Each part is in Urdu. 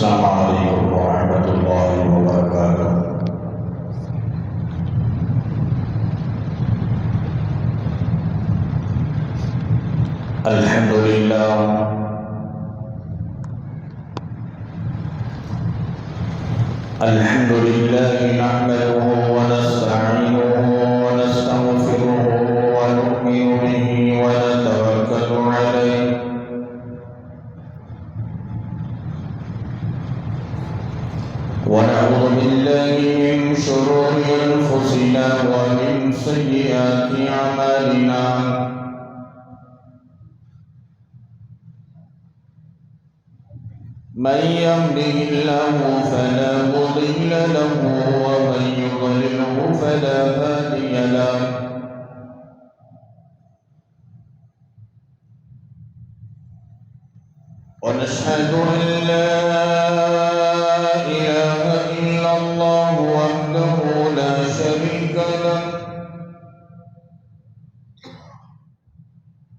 السلام عليكم ورحمة الله وبركاته. الحمد لله نحمده ونستعينه ونستغفره ونؤمن به ونتوكل عليه ونعوذ بالله من شرور أنفسنا ومن سيئات أعمالنا. من يهده الله فلا مضل له ومن يضلله فلا هادي له. ونشهد أن لا إله إلا الله وحده لا شريك له.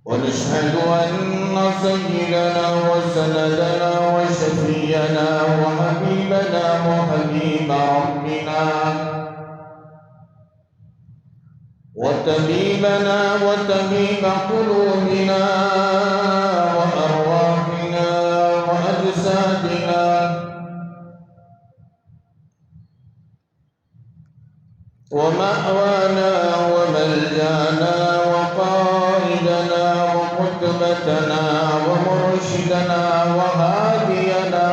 ونشهد أن سيدنا وسندنا وشفينا وحبيبنا وحبيب ربنا وطبيبنا وطبيب قلوبنا وأرواحنا وأجسادنا ومأوانا وملجانا وقائدنا وقدوتنا ومرشدنا وهادينا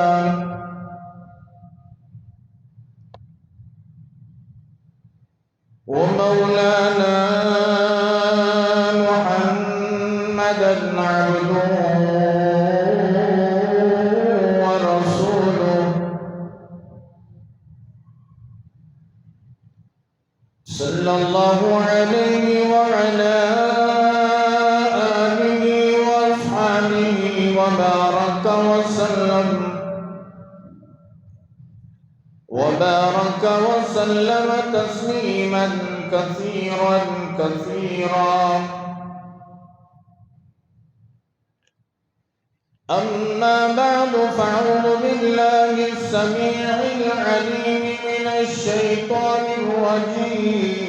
ومولانا محمدا عبده ورسوله صلى الله عليه وعلى آله وأصحابه وبارك وسلم تسليما كثيرا كثيرا. أما بعد فأعوذ بالله السميع العليم من الشيطان الرجيم.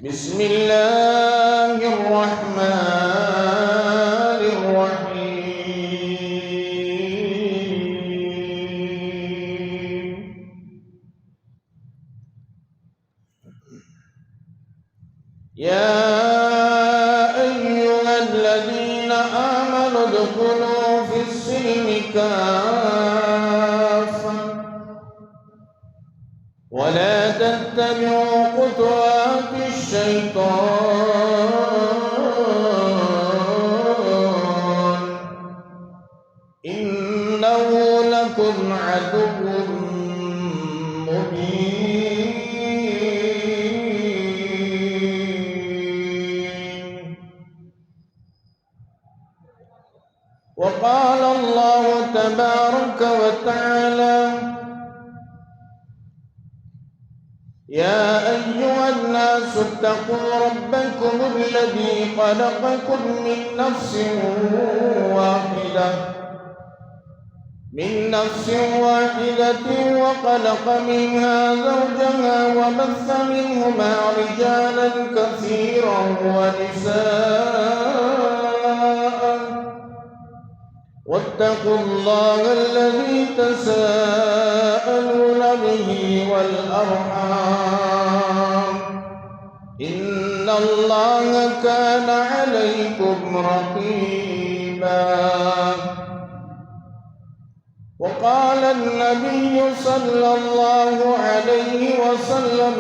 بسم الله الرحمن الرحيم. يا أيها الذين آمنوا ادخلوا في السلم كافة ولا تتبعوا خطوات الشيطان إنه لكم عدو مبين. وقال الله تبارك وتعالى: يا أيها الناس اتقوا ربكم الذي خلقكم من نفس واحدة وخلق منها زوجها وبث منهما رجالا كثيرا ونساء واتقوا الله الذي تساءلون به والأرحام إن الله كان عليكم رقيبا. وقال النبي صلى الله عليه وسلم: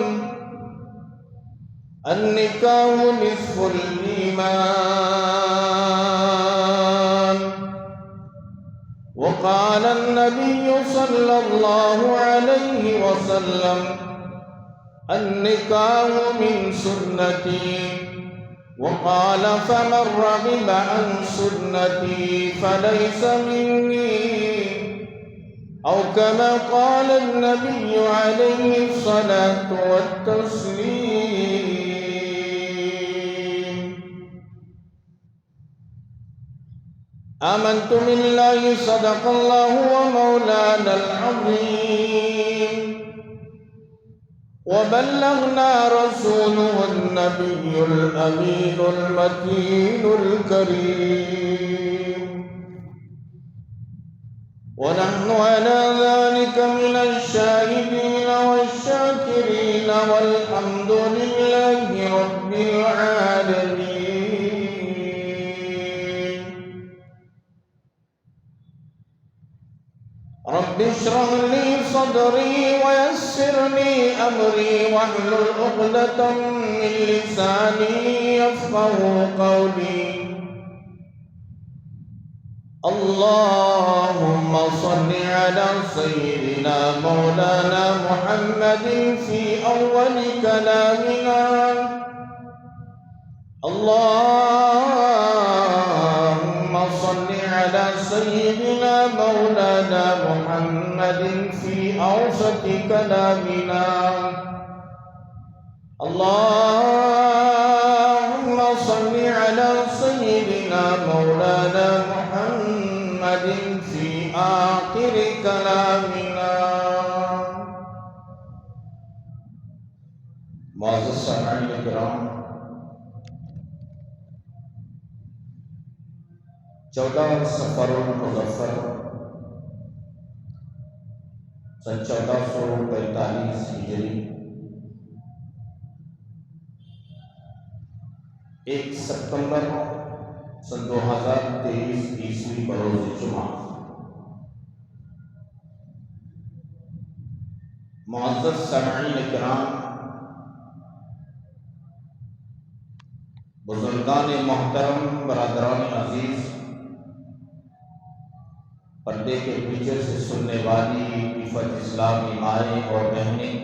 النكاح نصف الإيمان. وقال النبي صلى الله عليه وسلم: النكاح من سنتي. وقال: فمن رغب عن سنتي فليس مني، أو كما قال النبي عليه الصلاة والتسليم. آمنت بالله صدق الله ومولانا العظيم وبلغنا رسوله النبي الأمين المتين الكريم ونحن على ذلك من الشاهدين والشاكرين والحمد لله رب العالمين. رب اشرح لي صدري ويسر لي أمري واحلل عقدة من لساني يفقهوا قولي. اللهم صل على سيدنا مولانا محمد في أول كلامنا. اللهم صل على سيدنا مولانا محمد في أوسط كلامنا. اللهم صل على سيدنا مولانا محمد في آخر كلامنا. معزز سامعین کرام، 14 سفر المظفر سن 1445 ہجری، 1 ستمبر سن 2023 عیسوی بروز جمعہ. معزز سامعین کرام، بزرگان محترم، برادران عزیز، پردے کے پیچھے سے سننے والی عفت اسلامی مائیں اور بہنیں،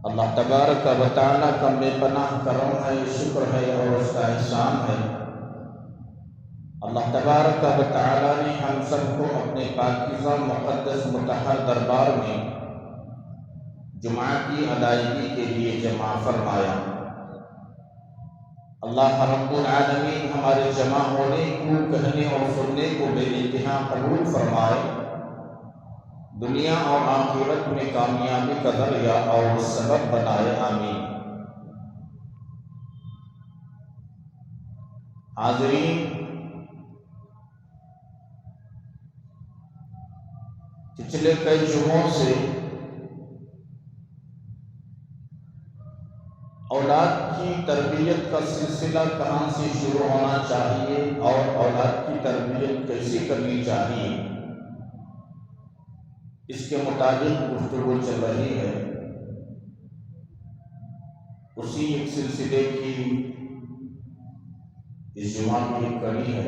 اللہ تبارک و تعالیٰ کا بے پناہ کرم ہے، شکر ہے اور اس کا احسان ہے. اللہ تبارک و تعالیٰ نے ہم سب کو اپنے پاکیزہ مقدس مطہر دربار میں جمعہ کی ادائیگی کے لیے جمع فرمایا. اللہ رب العالمین ہمارے جمع ہونے کو، کہنے اور سننے کو بے انتہا قبول فرمائے، دنیا اور آخرت میں کامیابی کا ذریعہ اور سبب بنائے. آمین. حاضرین، پچھلے کئی جمعوں سے اولاد کی تربیت کا سلسلہ کہاں سے شروع ہونا چاہیے اور اولاد کی تربیت کیسے کرنی چاہیے، اس کے مطابق گفتگو چل رہی ہے. اسی ایک سلسلے کی اس جمعہ کی ایک کڑی ہے.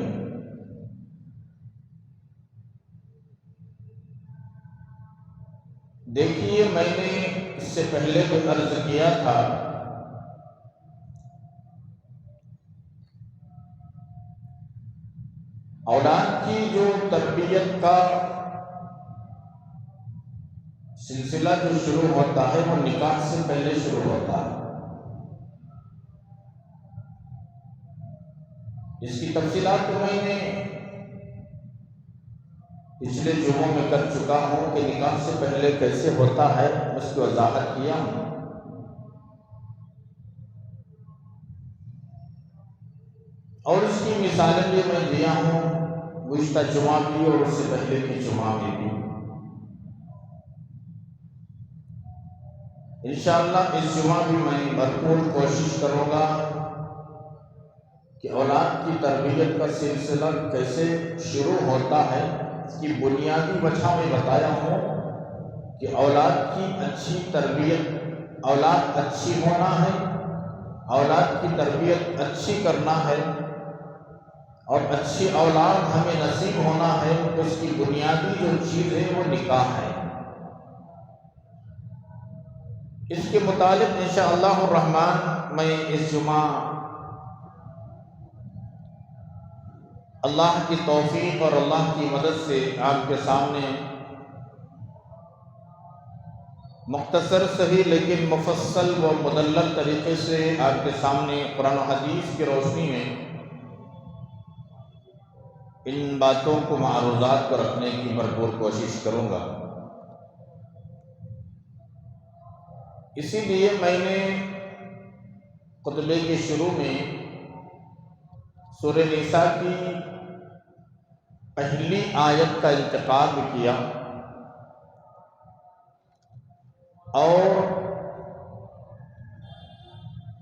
دیکھیے، میں نے اس سے پہلے بھی عرض کیا تھا، اولاد کی جو تربیت کا سلسلہ جو شروع ہوتا ہے وہ نکاح سے پہلے شروع ہوتا ہے. اس کی تفصیلات تو میں نے پچھلے جمعوں میں کر چکا ہوں کہ نکاح سے پہلے کیسے ہوتا ہے، اس کی وضاحت کیا ہوں. اور اس کی مثالیں بھی میں دیا ہوں گزشتہ جمعہ بھی اور اس سے پہلے کے جمعہ میں بھی. انشاءاللہ اس جمعہ بھی میں بھرپور کوشش کروں گا کہ اولاد کی تربیت کا سلسلہ کیسے شروع ہوتا ہے. اس کی بنیادی وجہ میں بتایا ہوں کہ اولاد کی اچھی تربیت، اولاد اچھی ہونا ہے، اولاد کی تربیت اچھی کرنا ہے اور اچھی اولاد ہمیں نصیب ہونا ہے. تو اس کی بنیادی جو چیز ہے وہ نکاح ہے. اس کے متعلق انشاءاللہ الرحمن میں اس جمعہ اللہ کی توفیق اور اللہ کی مدد سے آپ کے سامنے مختصر صحیح لیکن مفصل و مدلل طریقے سے آپ کے سامنے قرآن و حدیث کی روشنی میں ان باتوں کو معروضات کو رکھنے کی بھرپور کوشش کروں گا۔ اسی لیے میں نے خطبے کے شروع میں سورہ نساء کی پہلی آیت کا انتخاب کیا اور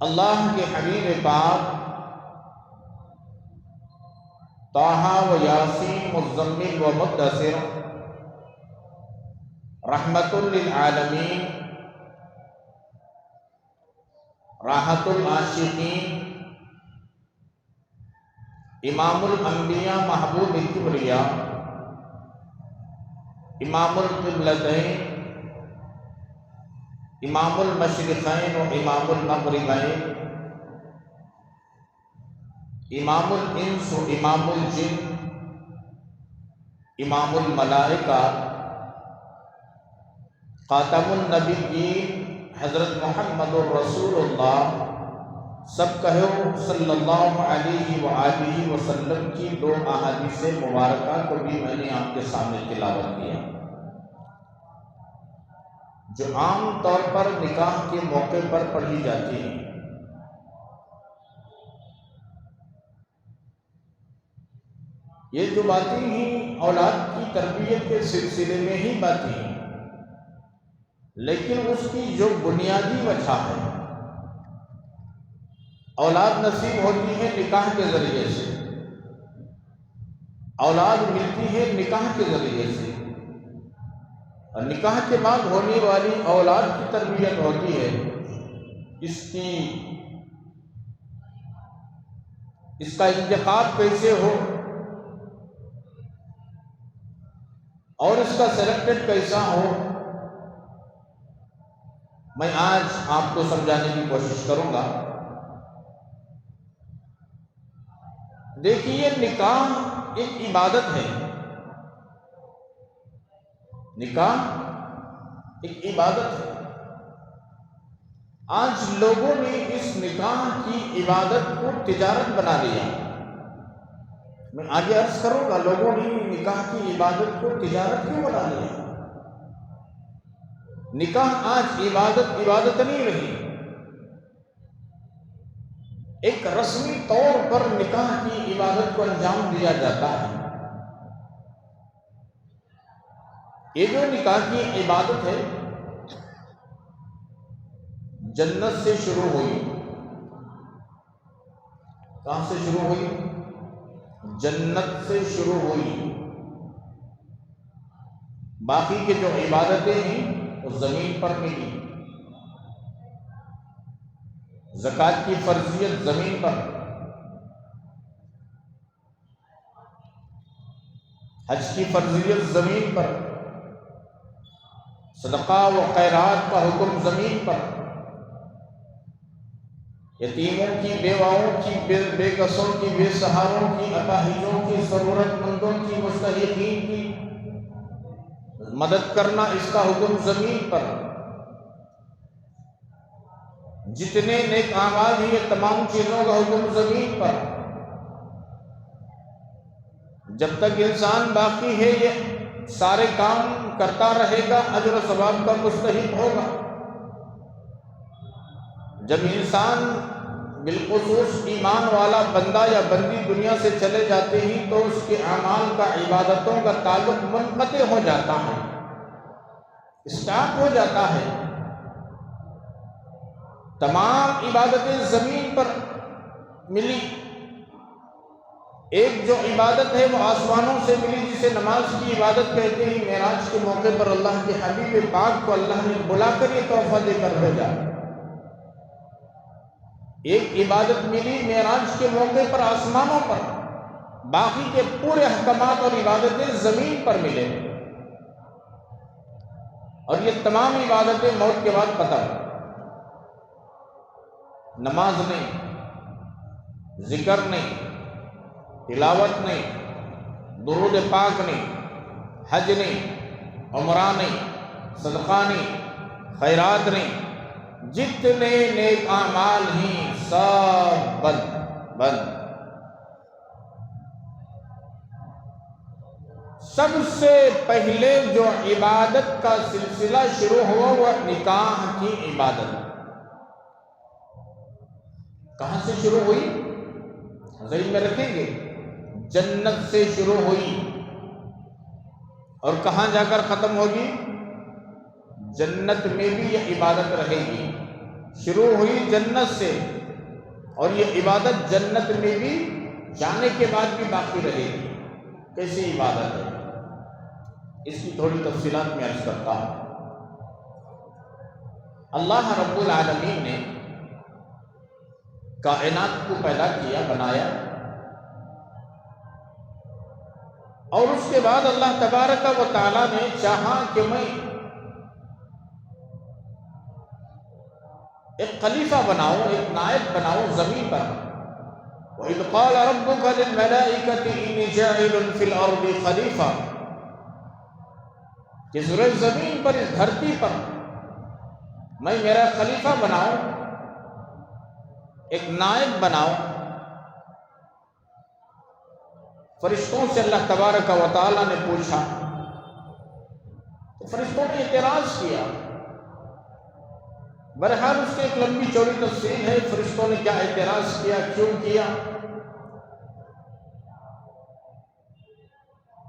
اللہ کے حبیب پاک طٰہٰ و یاسین مزمل و مدثر رحمت للعالمین راحت العاشقین امام الانبیاء محبوب الکبریاء امام القبلتین امام المشرقین و امام المغربین امام الانس و امام الجن امام الملائکہ خاتم النبیین حضرت محمد الرسول اللہ سب کہو صلی اللہ علیہ وآلہ وسلم کی دو احادیث مبارکہ کو بھی میں نے آپ کے سامنے تلاوت کیا، جو عام طور پر نکاح کے موقع پر پڑھی جاتی ہیں۔ یہ جو باتیں ہیں اولاد کی تربیت کے سلسلے میں ہی باتیں ہیں، لیکن اس کی جو بنیادی وجہ ہے، اولاد نصیب ہوتی ہے نکاح کے ذریعے سے، اولاد ملتی ہے نکاح کے ذریعے سے، اور نکاح کے بعد ہونے والی اولاد کی تربیت ہوتی ہے اس کا انتخاب کیسے ہو اور اس کا سلیکٹڈ کیسا ہو، میں آج آپ کو سمجھانے کی کوشش کروں گا۔ دیکھیے، نکاح ایک عبادت ہے، نکاح ایک عبادت ہے۔ آج لوگوں نے اس نکاح کی عبادت کو تجارت بنا لیا۔ میں آگے عرض کروں گا، لوگوں نے نکاح کی عبادت کو تجارت کیوں بنا لیا؟ نکاح آج عبادت نہیں رہی، ایک رسمی طور پر نکاح کی عبادت کو انجام دیا جاتا ہے۔ یہ جو نکاح کی عبادت ہے جنت سے شروع ہوئی۔ کہاں سے شروع ہوئی؟ جنت سے شروع ہوئی۔ باقی کے جو عبادتیں ہیں وہ زمین پر ملی۔ زکوٰۃ کی فرضیت زمین پر، حج کی فرضیت زمین پر، صدقہ و خیرات کا حکم زمین پر، یتیموں کی، بیواؤں کی، بے کسوں کی، بے سہاروں کی، اپاہجوں کی، ضرورت مندوں کی، مستحقین کی مدد کرنا، اس کا حکم زمین پر۔ جتنے نیک اعمال ہیں یہ تمام چیزوں کا حکم زمین پر۔ جب تک انسان باقی ہے یہ سارے کام کرتا رہے گا، اجر و ثواب کا مستحق ہوگا۔ جب انسان بالخصوص ایمان والا بندہ یا بندی دنیا سے چلے جاتے ہیں تو اس کے اعمال کا، عبادتوں کا تعلق منقطع ہو جاتا ہے، اسٹاپ ہو جاتا ہے۔ تمام عبادتیں زمین پر ملی، ایک جو عبادت ہے وہ آسمانوں سے ملی، جسے نماز کی عبادت کہتے ہیں۔ معراج کے موقع پر اللہ کے حبیب پاک کو اللہ نے بلا کر یہ تحفہ دے کر بھیجا۔ ایک عبادت ملی معراج کے موقع پر آسمانوں پر، باقی کے پورے احکامات اور عبادتیں زمین پر ملے، اور یہ تمام عبادتیں موت کے بعد ختم۔ نماز نہیں، ذکر نہیں، تلاوت نہیں، درود پاک نہیں، حج نہیں، عمرہ نہیں، صدقہ نہیں، خیرات نہیں، جتنے نیک اعمال ہیں سب بند۔ سب سے پہلے جو عبادت کا سلسلہ شروع ہوا وہ نکاح کی عبادت کہاں سے شروع ہوئی؟ ذہن میں رکھیں گے، جنت سے شروع ہوئی اور کہاں جا کر ختم ہوگی؟ جنت میں بھی یہ عبادت رہے گی۔ شروع ہوئی جنت سے اور یہ عبادت جنت میں بھی جانے کے بعد بھی باقی رہے گی۔ کیسی عبادت ہے؟ اس کی تھوڑی تفصیلات میں عرض کرتا ہوں۔ اللہ رب العالمین نے کائنات کو پیدا کیا، بنایا، اور اس کے بعد اللہ تبارک و تعالی نے چاہا کہ میں ایک خلیفہ بناؤں، ایک نائب بناؤں زمین پر۔ وَإِذْ قَالَ رَبُّكَ لِلْمَلَائِكَةِ إِنِّي جَاعِلٌ فِي الْأَرْضِ خَلِيفَةً، کہ سورج زمین پر، اس دھرتی پر میں میرا خلیفہ بناؤں، ایک نائب بناؤں۔ فرشتوں سے اللہ تبارک و تعالی نے پوچھا تو فرشتوں نے اعتراض کیا۔ بہرحال اس کی ایک لمبی چوڑی تفصیل ہے، فرشتوں نے کیا اعتراض کیا، کیوں کیا۔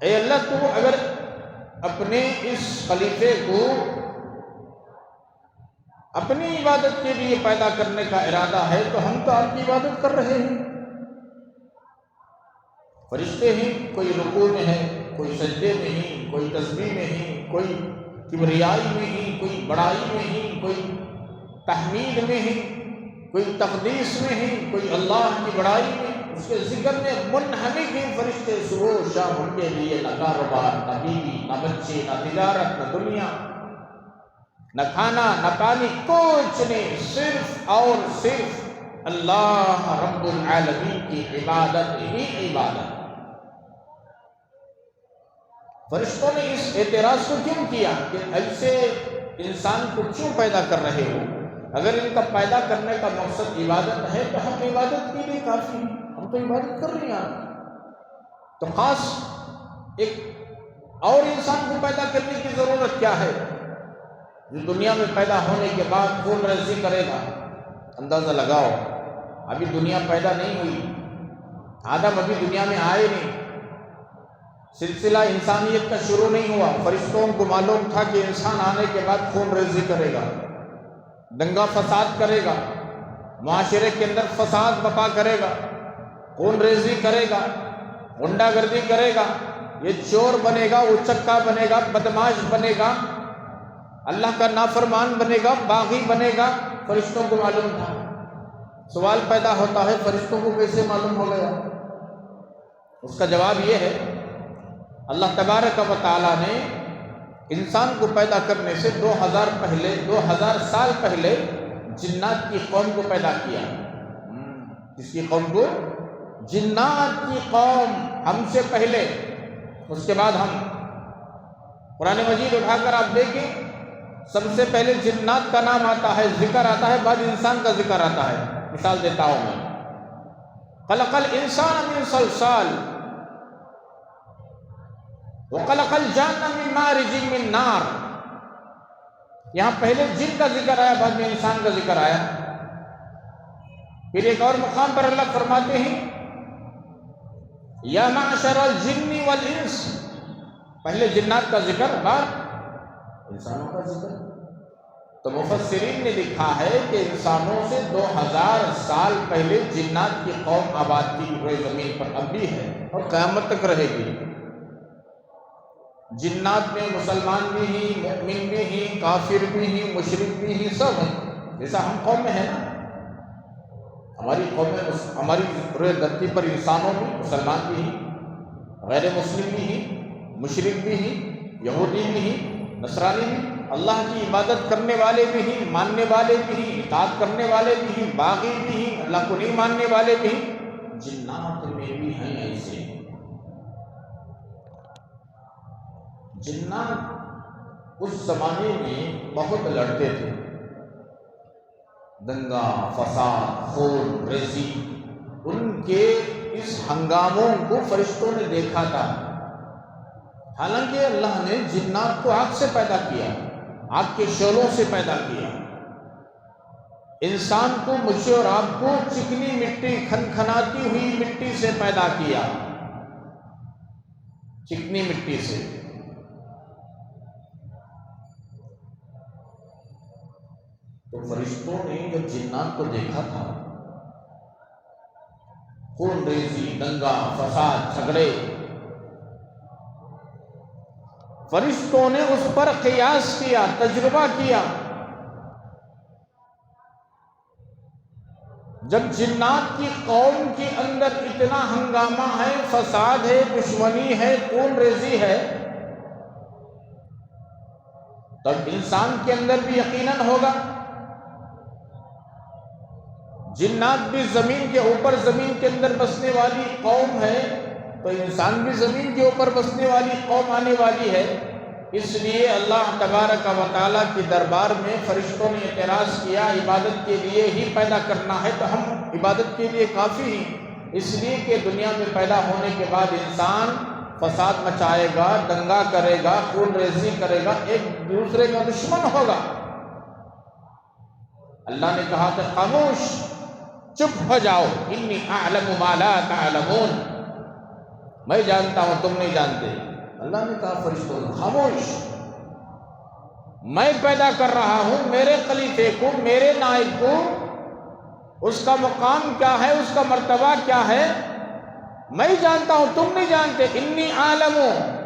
اے اللہ، تو اگر اپنے اس خلیفے کو اپنی عبادت کے لیے پیدا کرنے کا ارادہ ہے تو ہم تو آپ کی عبادت کر رہے ہیں۔ فرشتے ہیں، کوئی رکوع میں ہے، کوئی سجدے میں ہی، کوئی تسبیح میں ہی، کوئی کبریائی میں ہی، کوئی بڑائی میں ہی، کوئی تحمید میں ہی، کوئی تقدیس میں ہی، کوئی اللہ کی بڑائی میں، اس کے ذکر میں منہمک ہیں فرشتے صبح و شام۔ ان کے لیے نہ کاروبار، نہ بیوی، نہ بچے، نہ تجارت، نہ دنیا، نہ کھانا، نہ پانی، کچھ نہیں، صرف اور صرف اللہ رب العالمین کی عبادت ہی عبادت۔ فرشتوں نے اس اعتراض کو کیوں کیا کہ ایسے انسان کو کیوں پیدا کر رہے ہو؟ اگر ان کا پیدا کرنے کا مقصد عبادت ہے تو ہم عبادت کے لیے کافی ہیں، ہم تو عبادت کر رہے ہیں۔ تو خاص ایک اور انسان کو پیدا کرنے کی ضرورت کیا ہے جو دنیا میں پیدا ہونے کے بعد خون ریزی کرے گا؟ اندازہ لگاؤ، ابھی دنیا پیدا نہیں ہوئی، آدم ابھی دنیا میں آئے نہیں، سلسلہ انسانیت کا شروع نہیں ہوا۔ فرشتوں کو معلوم تھا کہ انسان آنے کے بعد خون ریزی کرے گا، دنگا فساد کرے گا، معاشرے کے اندر فساد بپا کرے گا، خون ریزی کرے گا، غنڈہ گردی کرے گا، یہ چور بنے گا، اچکا بنے گا، بدماش بنے گا، اللہ کا نافرمان بنے گا، باغی بنے گا۔ فرشتوں کو معلوم تھا۔ سوال پیدا ہوتا ہے فرشتوں کو کیسے معلوم ہو گیا؟ اس کا جواب یہ ہے، اللہ تبارک و تعالی نے انسان کو پیدا کرنے سے 2000 سال پہلے جنات کی قوم کو پیدا کیا۔ کس کی قوم کو؟ جنات کی قوم، ہم سے پہلے۔ اس کے بعد ہم قرآن مجید اٹھا کر آپ دیکھیں، سب سے پہلے جنات کا نام آتا ہے، ذکر آتا ہے، بعد انسان کا ذکر آتا ہے۔ مثال دیتا ہوں میں، خلق الانسان من صلصال وخلق الجان من مارج من نار۔ یہاں پہلے جن کا ذکر آیا، بعد میں انسان کا ذکر آیا۔ پھر ایک اور مقام پر اللہ فرماتے ہیں، یا معشر الجن والانس، پہلے جنات کا ذکر، بعد انسانوں کا ذکر۔ تو مفسرین نے لکھا ہے کہ انسانوں سے 2000 سال پہلے جنات کی قوم آباد کی روئے زمین پر، اب بھی ہے اور قیامت تک رہے گی۔ جنات میں مسلمان بھی ہیں، مؤمن بھی ہیں، کافر بھی ہیں، مشرک بھی ہیں، سب ہیں۔ جیسا ہم قوم میں ہیں نا، ہماری قوم میں، ہماری روئے دھرتی پر انسانوں بھی، مسلمان بھی ہیں، غیر مسلم بھی ہیں، مشرک بھی ہیں، یہودی بھی ہیں، نصرانی بھی، اللہ کی عبادت کرنے والے بھی ہیں، ماننے والے بھی ہیں، اطاعت کرنے والے بھی ہیں، باغی بھی ہیں، اللہ کو نہیں ماننے والے بھی ہیں۔ جنات میں بھی ہیں ایسے۔ جنات اس زمانے میں بہت لڑتے تھے، دنگا فساد، خون ریزی، ان کے اس ہنگاموں کو فرشتوں نے دیکھا تھا۔ حالانکہ اللہ نے جنات کو آگ سے پیدا کیا، آگ کے شعلوں سے پیدا کیا، انسان کو، مجھے اور آپ کو چکنی مٹی، کھنکھناتی ہوئی مٹی سے پیدا کیا، چکنی مٹی سے۔ تو فرشتوں نے جب جنات کو دیکھا تھا، خون ریزی، دنگا فساد، جھگڑے، فرشتوں نے اس پر قیاس کیا، تجربہ کیا۔ جب جنات کی قوم کے اندر اتنا ہنگامہ ہے، فساد ہے، دشمنی ہے، خون ریزی ہے، تب انسان کے اندر بھی یقیناً ہوگا۔ جنات بھی زمین کے اوپر، زمین کے اندر بسنے والی قوم ہے، تو انسان بھی زمین کے اوپر بسنے والی قوم آنے والی ہے۔ اس لیے اللہ تبارک و تعالیٰ کے دربار میں فرشتوں نے اعتراض کیا، عبادت کے لیے ہی پیدا کرنا ہے تو ہم عبادت کے لیے کافی ہیں، اس لیے کہ دنیا میں پیدا ہونے کے بعد انسان فساد مچائے گا، دنگا کرے گا، خون ریزی کرے گا، ایک دوسرے کا دشمن ہوگا۔ اللہ نے کہا کہ خاموش، چپ ہو جاؤ، انی اعلم ما لا تعلمون، میں جانتا ہوں تم نہیں جانتے۔ اللہ نے کہا فرشتوں کو خاموش، میں پیدا کر رہا ہوں میرے خلیفے کو، میرے نائب کو، اس کا مقام کیا ہے، اس کا مرتبہ کیا ہے، میں جانتا ہوں تم نہیں جانتے۔ انی اعلم،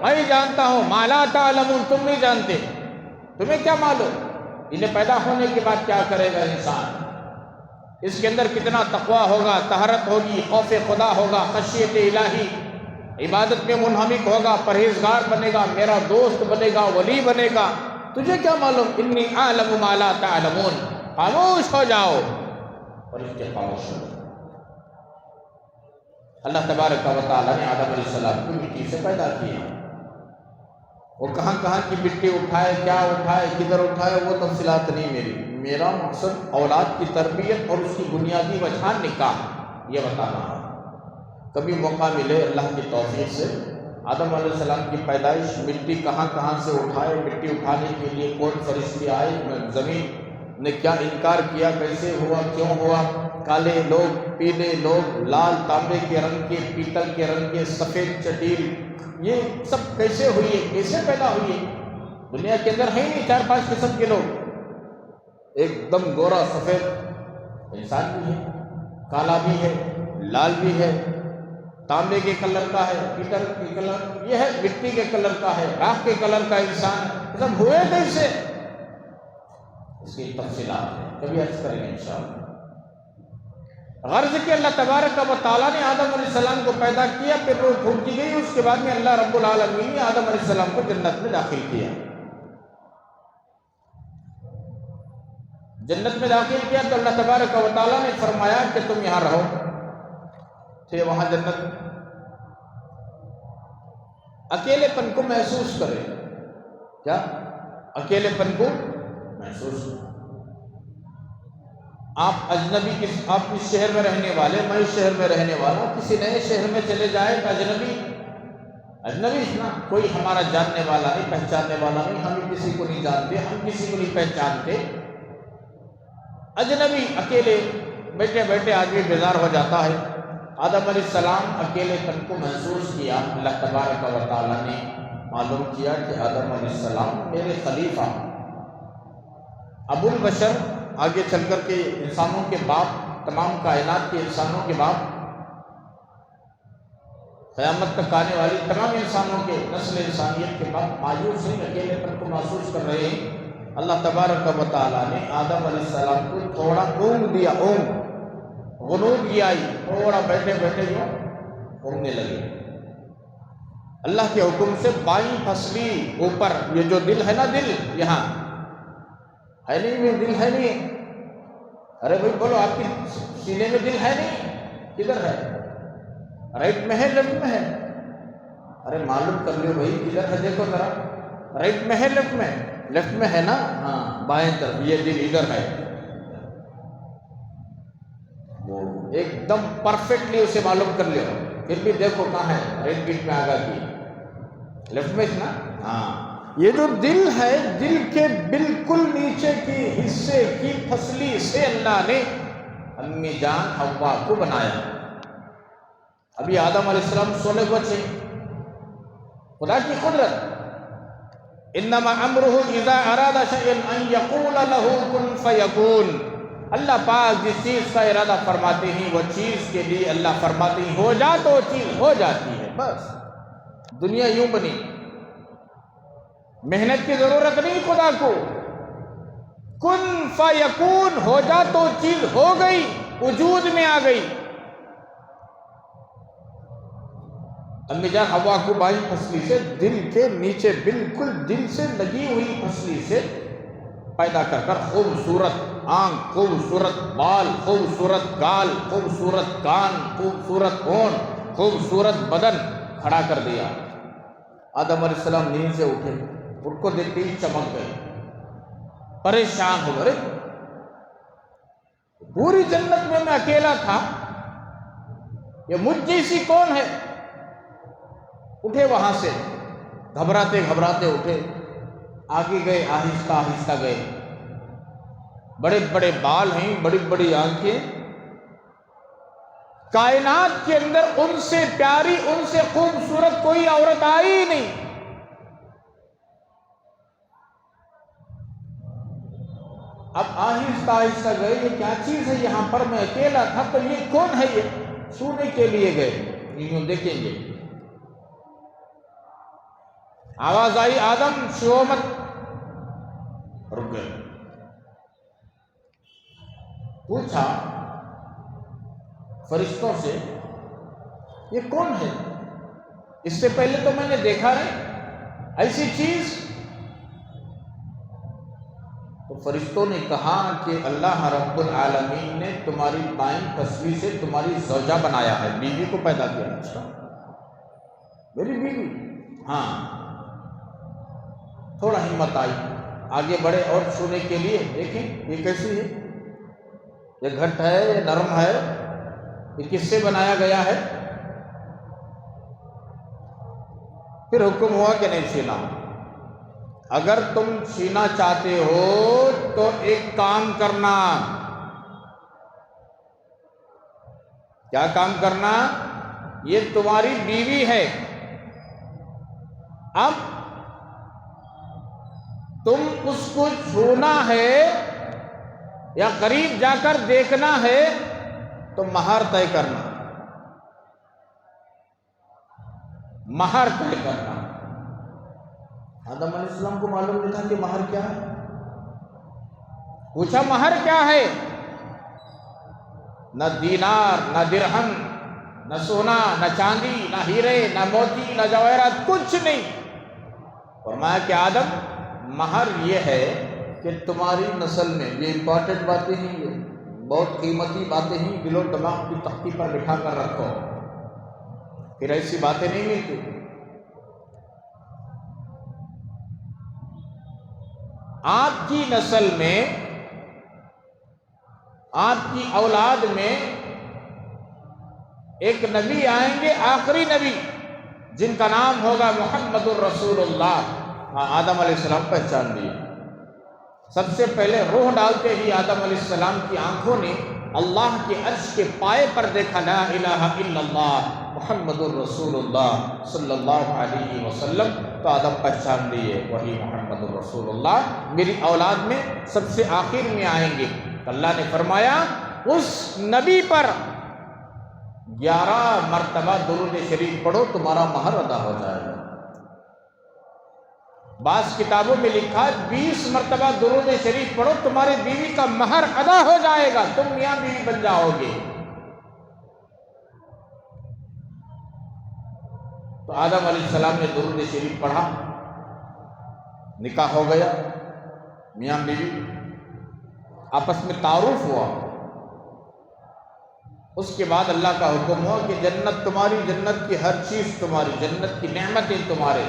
میں جانتا ہوں، ما لا تعلمون، تم نہیں جانتے، تمہیں کیا معلوم انہیں پیدا ہونے کے بعد کیا کرے گا انسان، اس کے اندر کتنا تقویٰ ہوگا، طہارت ہوگی، خوف خدا ہوگا، خشیت الہی، عبادت میں منہمک ہوگا، پرہیزگار بنے گا، میرا دوست بنے گا، ولی بنے گا، تجھے کیا معلوم۔ انی اعلم ما لا تعلمون، خاموش ہو جاؤ، اور اس کے خاموش ہو جاؤ۔ اللہ تبارک و تعالیٰ نے آدم علیہ السلام کو مٹی سے پیدا کیا، وہ کہاں کہاں کی مٹی اٹھائے، کیا اٹھائے، کدھر اٹھائے، وہ تفصیلات نہیں میرا مقصد اولاد کی تربیت اور اس کی بنیادی وجہ نکاح یہ بتانا ہے۔ کبھی موقع ملے اللہ کی توفیق سے، آدم علیہ السلام کی پیدائش، مٹی کہاں کہاں سے اٹھائے، مٹی اٹھانے کے لیے کون فرشتے آئے، زمین نے کیا انکار کیا، کیسے ہوا، کیوں ہوا، کالے لوگ، پیلے لوگ، لال تانبے کے رنگ کے، پیتل کے رنگ کے، سفید چٹیل، یہ سب کیسے ہوئی ہے، کیسے پیدا ہوئی ہے؟ دنیا کے اندر ہے ہی نہیں 4-5 قسم کے لوگ، ایک دم گورا سفید انسان بھی ہے، کالا بھی ہے، لال بھی ہے، تانبے کے کلر کا ہے، پیتل کے کلر، یہ ہے مٹی کے کلر کا ہے، راکھ کے کلر کا انسان، سب ہوئے کیسے؟ اس کی تفصیلات ہیں، کبھی عرض کریں گے انشاءاللہ۔ غرض کہ اللہ تبارک و تعالیٰ نے آدم علیہ السلام کو پیدا کیا، پھر روح پھونکی گئی، اس کے بعد میں اللہ رب العالمین نے آدم علیہ السلام کو جنت میں داخل کیا۔ جنت میں داخل کیا تو اللہ تبارک و تعالیٰ نے فرمایا کہ تم یہاں رہو، تھے وہاں جنت، اکیلے پن کو محسوس کرے، کیا اکیلے پن کو محسوس کرے۔ آپ اجنبی، آپ اس شہر میں رہنے والے، میں اس شہر میں رہنے والا، کسی نئے شہر میں چلے جائے تو اجنبی نا، کوئی ہمارا جاننے والا نہیں، پہچاننے والا نہیں، ہم کسی کو نہیں جانتے، ہم کسی کو نہیں پہچانتے، اجنبی، اکیلے بیٹھے بیٹھے آدمی بیزار ہو جاتا ہے۔ آدم علیہ السلام اکیلے پن کو محسوس کیا، اللہ تبارک و تعالیٰ نے معلوم کیا کہ آدم علیہ السلام میرے خلیفہ، ابو البشر، آگے چل کر کے انسانوں کے باپ، تمام کائنات کے انسانوں کے باپ، قیامت تک آنے والی تمام انسانوں کے، نسل انسانیت کے باپ، مایوس ہیں، اکیلے پن کو محسوس کر رہے ہیں۔ اللہ تبارک و تعالیٰ نے آدم علیہ السلام کو تھوڑا اونگ دیا، غنود کی آئی، تھوڑا بیٹھے بیٹھے جو اونگنے لگے، اللہ کے حکم سے بائیں پھسلی اوپر، یہ جو دل ہے نا، دل یہاں ہے نہیں، میں دل ہے نہیں، ارے بھائی بولو، آپ کی سینے میں دل ہے نہیں، کدھر ہے؟ رائٹ میں ہے، لیفٹ میں ہے؟ ارے معلوم کر لو بھائی کدھر ہے، دیکھو ذرا، رائٹ میں ہے، لیفٹ میں ہے نا، ہاں بائیں طرف، یہ دل ادھر ہے، وہ ایک دم پرفیکٹلی اسے معلوم کر لو، پھر بھی دیکھو کہاں ہے، رائٹ بیٹ میں آگا کی، لیفٹ میں نا، ہاں، یہ جو دل ہے، دل کے بالکل نیچے کی حصے کی پھسلی سے اللہ نے امی جان حوا کو بنایا. ابھی آدم علیہ السلام سونے بچے. خدا کی قدرت، انما امرہ اذا اراد شیئا ان یقول لہ کن فیکون. اللہ پاک جس چیز کا ارادہ فرماتے ہیں وہ چیز کے لیے اللہ فرماتے ہیں ہو جا تو چیز ہو جاتی ہے. بس دنیا یوں بنی، محنت کی ضرورت نہیں خدا کو. کن فیکون، ہو جا تو چیز ہو گئی، وجود میں آ گئی. امی جان حوا کو بائیں پھسلی سے، دل کے نیچے بالکل دل سے لگی ہوئی پھسلی سے پیدا کر کر خوبصورت آنکھ، خوبصورت بال، خوبصورت گال، خوبصورت کان، خوبصورت ہونٹ، خوبصورت بدن کھڑا کر دیا. آدم علیہ السلام نیند سے اٹھے، ان کو دیکھتے ہی چمک گئے، پریشان ہو گئے. پوری جنت میں اکیلا تھا، یہ مجھ جیسی کون ہے؟ اٹھے وہاں سے، گھبراتے گھبراتے اٹھے، آگے گئے، آہستہ آہستہ گئے. بڑے بڑے بال ہیں، بڑی بڑی آنکھیں، کائنات کے اندر ان سے پیاری، ان سے خوبصورت کوئی عورت آئی ہی نہیں. اب آہستہ آہستہ گئے، یہ کیا چیز ہے یہاں پر؟ میں اکیلا تھا تو یہ کون ہے؟ یہ سونے کے لیے گئے، یوں دیکھیں گے. آواز آئی، آدم چھو مت. رک گئے. پوچھا فرشتوں سے، یہ کون ہے؟ اس سے پہلے تو میں نے دیکھا نہیں ایسی چیز. تو فرشتوں نے کہا کہ اللہ رب العالمین نے تمہاری بائیں پسلی سے تمہاری زوجہ بنایا ہے، بیوی کو پیدا کیا. اچھا، میری بیوی؟ ہاں. تھوڑا ہمت آئی، آگے بڑھے اور چھونے کے لیے. دیکھیں یہ کیسی ہے، یہ گھٹ ہے، یہ نرم ہے، یہ کس سے بنایا گیا ہے؟ پھر حکم ہوا کہ نہیں چھینا. اگر تم چھینا چاہتے ہو تو ایک کام کرنا. کیا کام کرنا؟ یہ تمہاری بیوی ہے، اب تم اس کو چھونا ہے یا قریب جا کر دیکھنا ہے تو مہر طے کرنا. مہر طے کرنا. آدم علیہ السلام کو معلوم نہیں تھا کہ مہر کیا ہے. پوچھا مہر کیا ہے؟ نہ دینار، نہ درہم، نہ سونا، نہ چاندی، نہ ہیرے، نہ موتی، نہ جواہرات، کچھ نہیں. فرمایا کہ آدم مہر یہ ہے کہ تمہاری نسل میں، یہ امپورٹنٹ باتیں ہیں، یہ بہت قیمتی باتیں ہیں، دل و دماغ کی تختی پر بٹھا کر رکھو، پھر ایسی باتیں نہیں ملتی. آپ کی نسل میں، آپ کی اولاد میں ایک نبی آئیں گے، آخری نبی، جن کا نام ہوگا محمد الرسول اللہ. آدم علیہ السلام پہچان لیے. سب سے پہلے روح ڈالتے ہی آدم علیہ السلام کی آنکھوں نے اللہ کے عرش کے پائے پر دیکھا، لا الہ الا اللہ محمد الرسول اللہ صلی اللہ علیہ وسلم. تو آدم پہچان لیے وہی محمد الرسول اللہ میری اولاد میں سب سے آخر میں آئیں گے. اللہ نے فرمایا اس نبی پر 11 مرتبہ درود شریف پڑھو، تمہارا مہر ادا ہو جائے گا. بعض کتابوں میں لکھا 20 مرتبہ درود شریف پڑھو، تمہاری بیوی کا مہر ادا ہو جائے گا، تم میاں بیوی بن جاؤ گے. تو آدم علیہ السلام نے درود شریف پڑھا، نکاح ہو گیا، میاں بیوی آپس میں تعارف ہوا. اس کے بعد اللہ کا حکم ہوا کہ جنت تمہاری، جنت کی ہر چیز تمہاری، جنت کی نعمتیں تمہارے،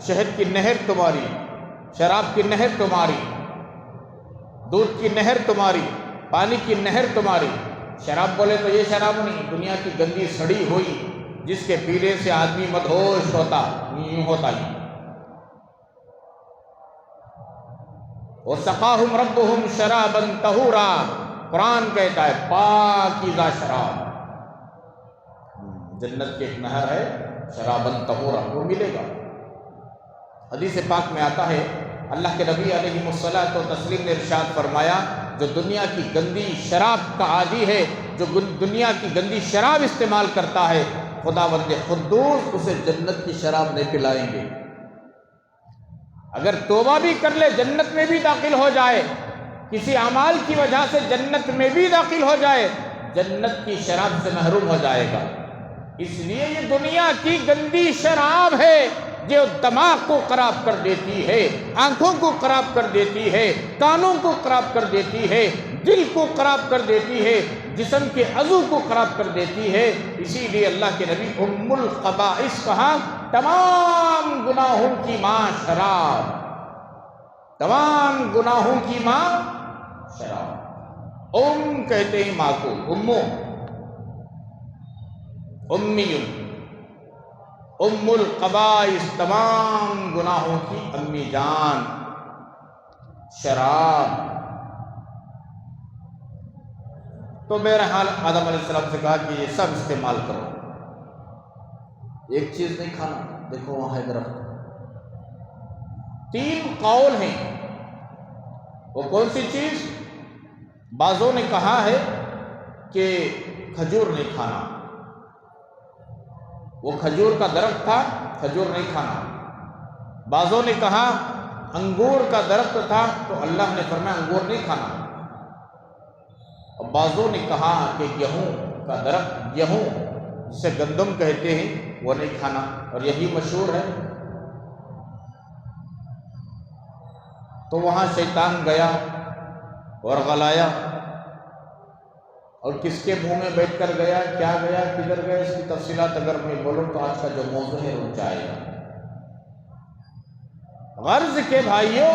شہد کی نہر تمہاری، شراب کی نہر تمہاری، دودھ کی نہر تمہاری، پانی کی نہر تمہاری. شراب بولے تو یہ شراب نہیں، دنیا کی گندی سڑی ہوئی جس کے پینے سے آدمی مدہوش ہوتا، یوں ہوتا ہی. وَسَقَاهُمْ رَبُّهُمْ شَرَابًا طَهُورًا، قرآن کہتا ہے پاکیزہ شراب، جنت کی ایک نہر ہے شرابًا طہورا، وہ ملے گا۔ حدیث پاک میں آتا ہے اللہ کے نبی علیہ الصلوۃ والتسلیم نے ارشاد فرمایا، جو دنیا کی گندی شراب کا عادی ہے، جو دنیا کی گندی شراب استعمال کرتا ہے، خداوند قدوس اسے جنت کی شراب نہیں پلائیں گے۔ اگر توبہ بھی کر لے جنت میں بھی داخل ہو جائے، کسی اعمال کی وجہ سے جنت میں بھی داخل ہو جائے، جنت کی شراب سے محروم ہو جائے گا۔ اس لیے یہ دنیا کی گندی شراب ہے جو دماغ کو خراب کر دیتی ہے، آنکھوں کو خراب کر دیتی ہے، کانوں کو خراب کر دیتی ہے، دل کو خراب کر دیتی ہے، جسم کے عضو کو خراب کر دیتی ہے۔ اسی لیے اللہ کے نبی ام الخبائث کہا، تمام گناہوں کی ماں شراب، تمام گناہوں کی ماں شراب۔ ام کہتے ہیں ماں کو، امو، امی، ام الخبائث تمام گناہوں کی امی جان، شراب۔ تو بہرحال آدم علیہ السلام سے کہا کہ یہ سب استعمال کرو، ایک چیز نہیں کھانا۔ دیکھو وہاں ہے درخت۔ 3 قول ہیں، وہ کون سی چیز؟ بعضوں نے کہا ہے کہ کھجور نہیں کھانا، وہ کھجور کا درخت تھا، کھجور نہیں کھانا۔ بعضوں نے کہا انگور کا درخت تھا تو اللہ نے فرمایا انگور نہیں کھانا۔ اور بعضوں نے کہا کہ گیہوں کا درخت، گیہوں جسے گندم کہتے ہیں، وہ نہیں کھانا، اور یہی مشہور ہے۔ تو وہاں شیطان گیا اور غلایا، اور کس کے منہ میں بیٹھ کر گیا، کیا گیا، کدھر گیا، اس کی تفصیلات اگر میں بولوں تو آج کا جو موضوع ہے رک جائے گا۔ غرض کے بھائیوں،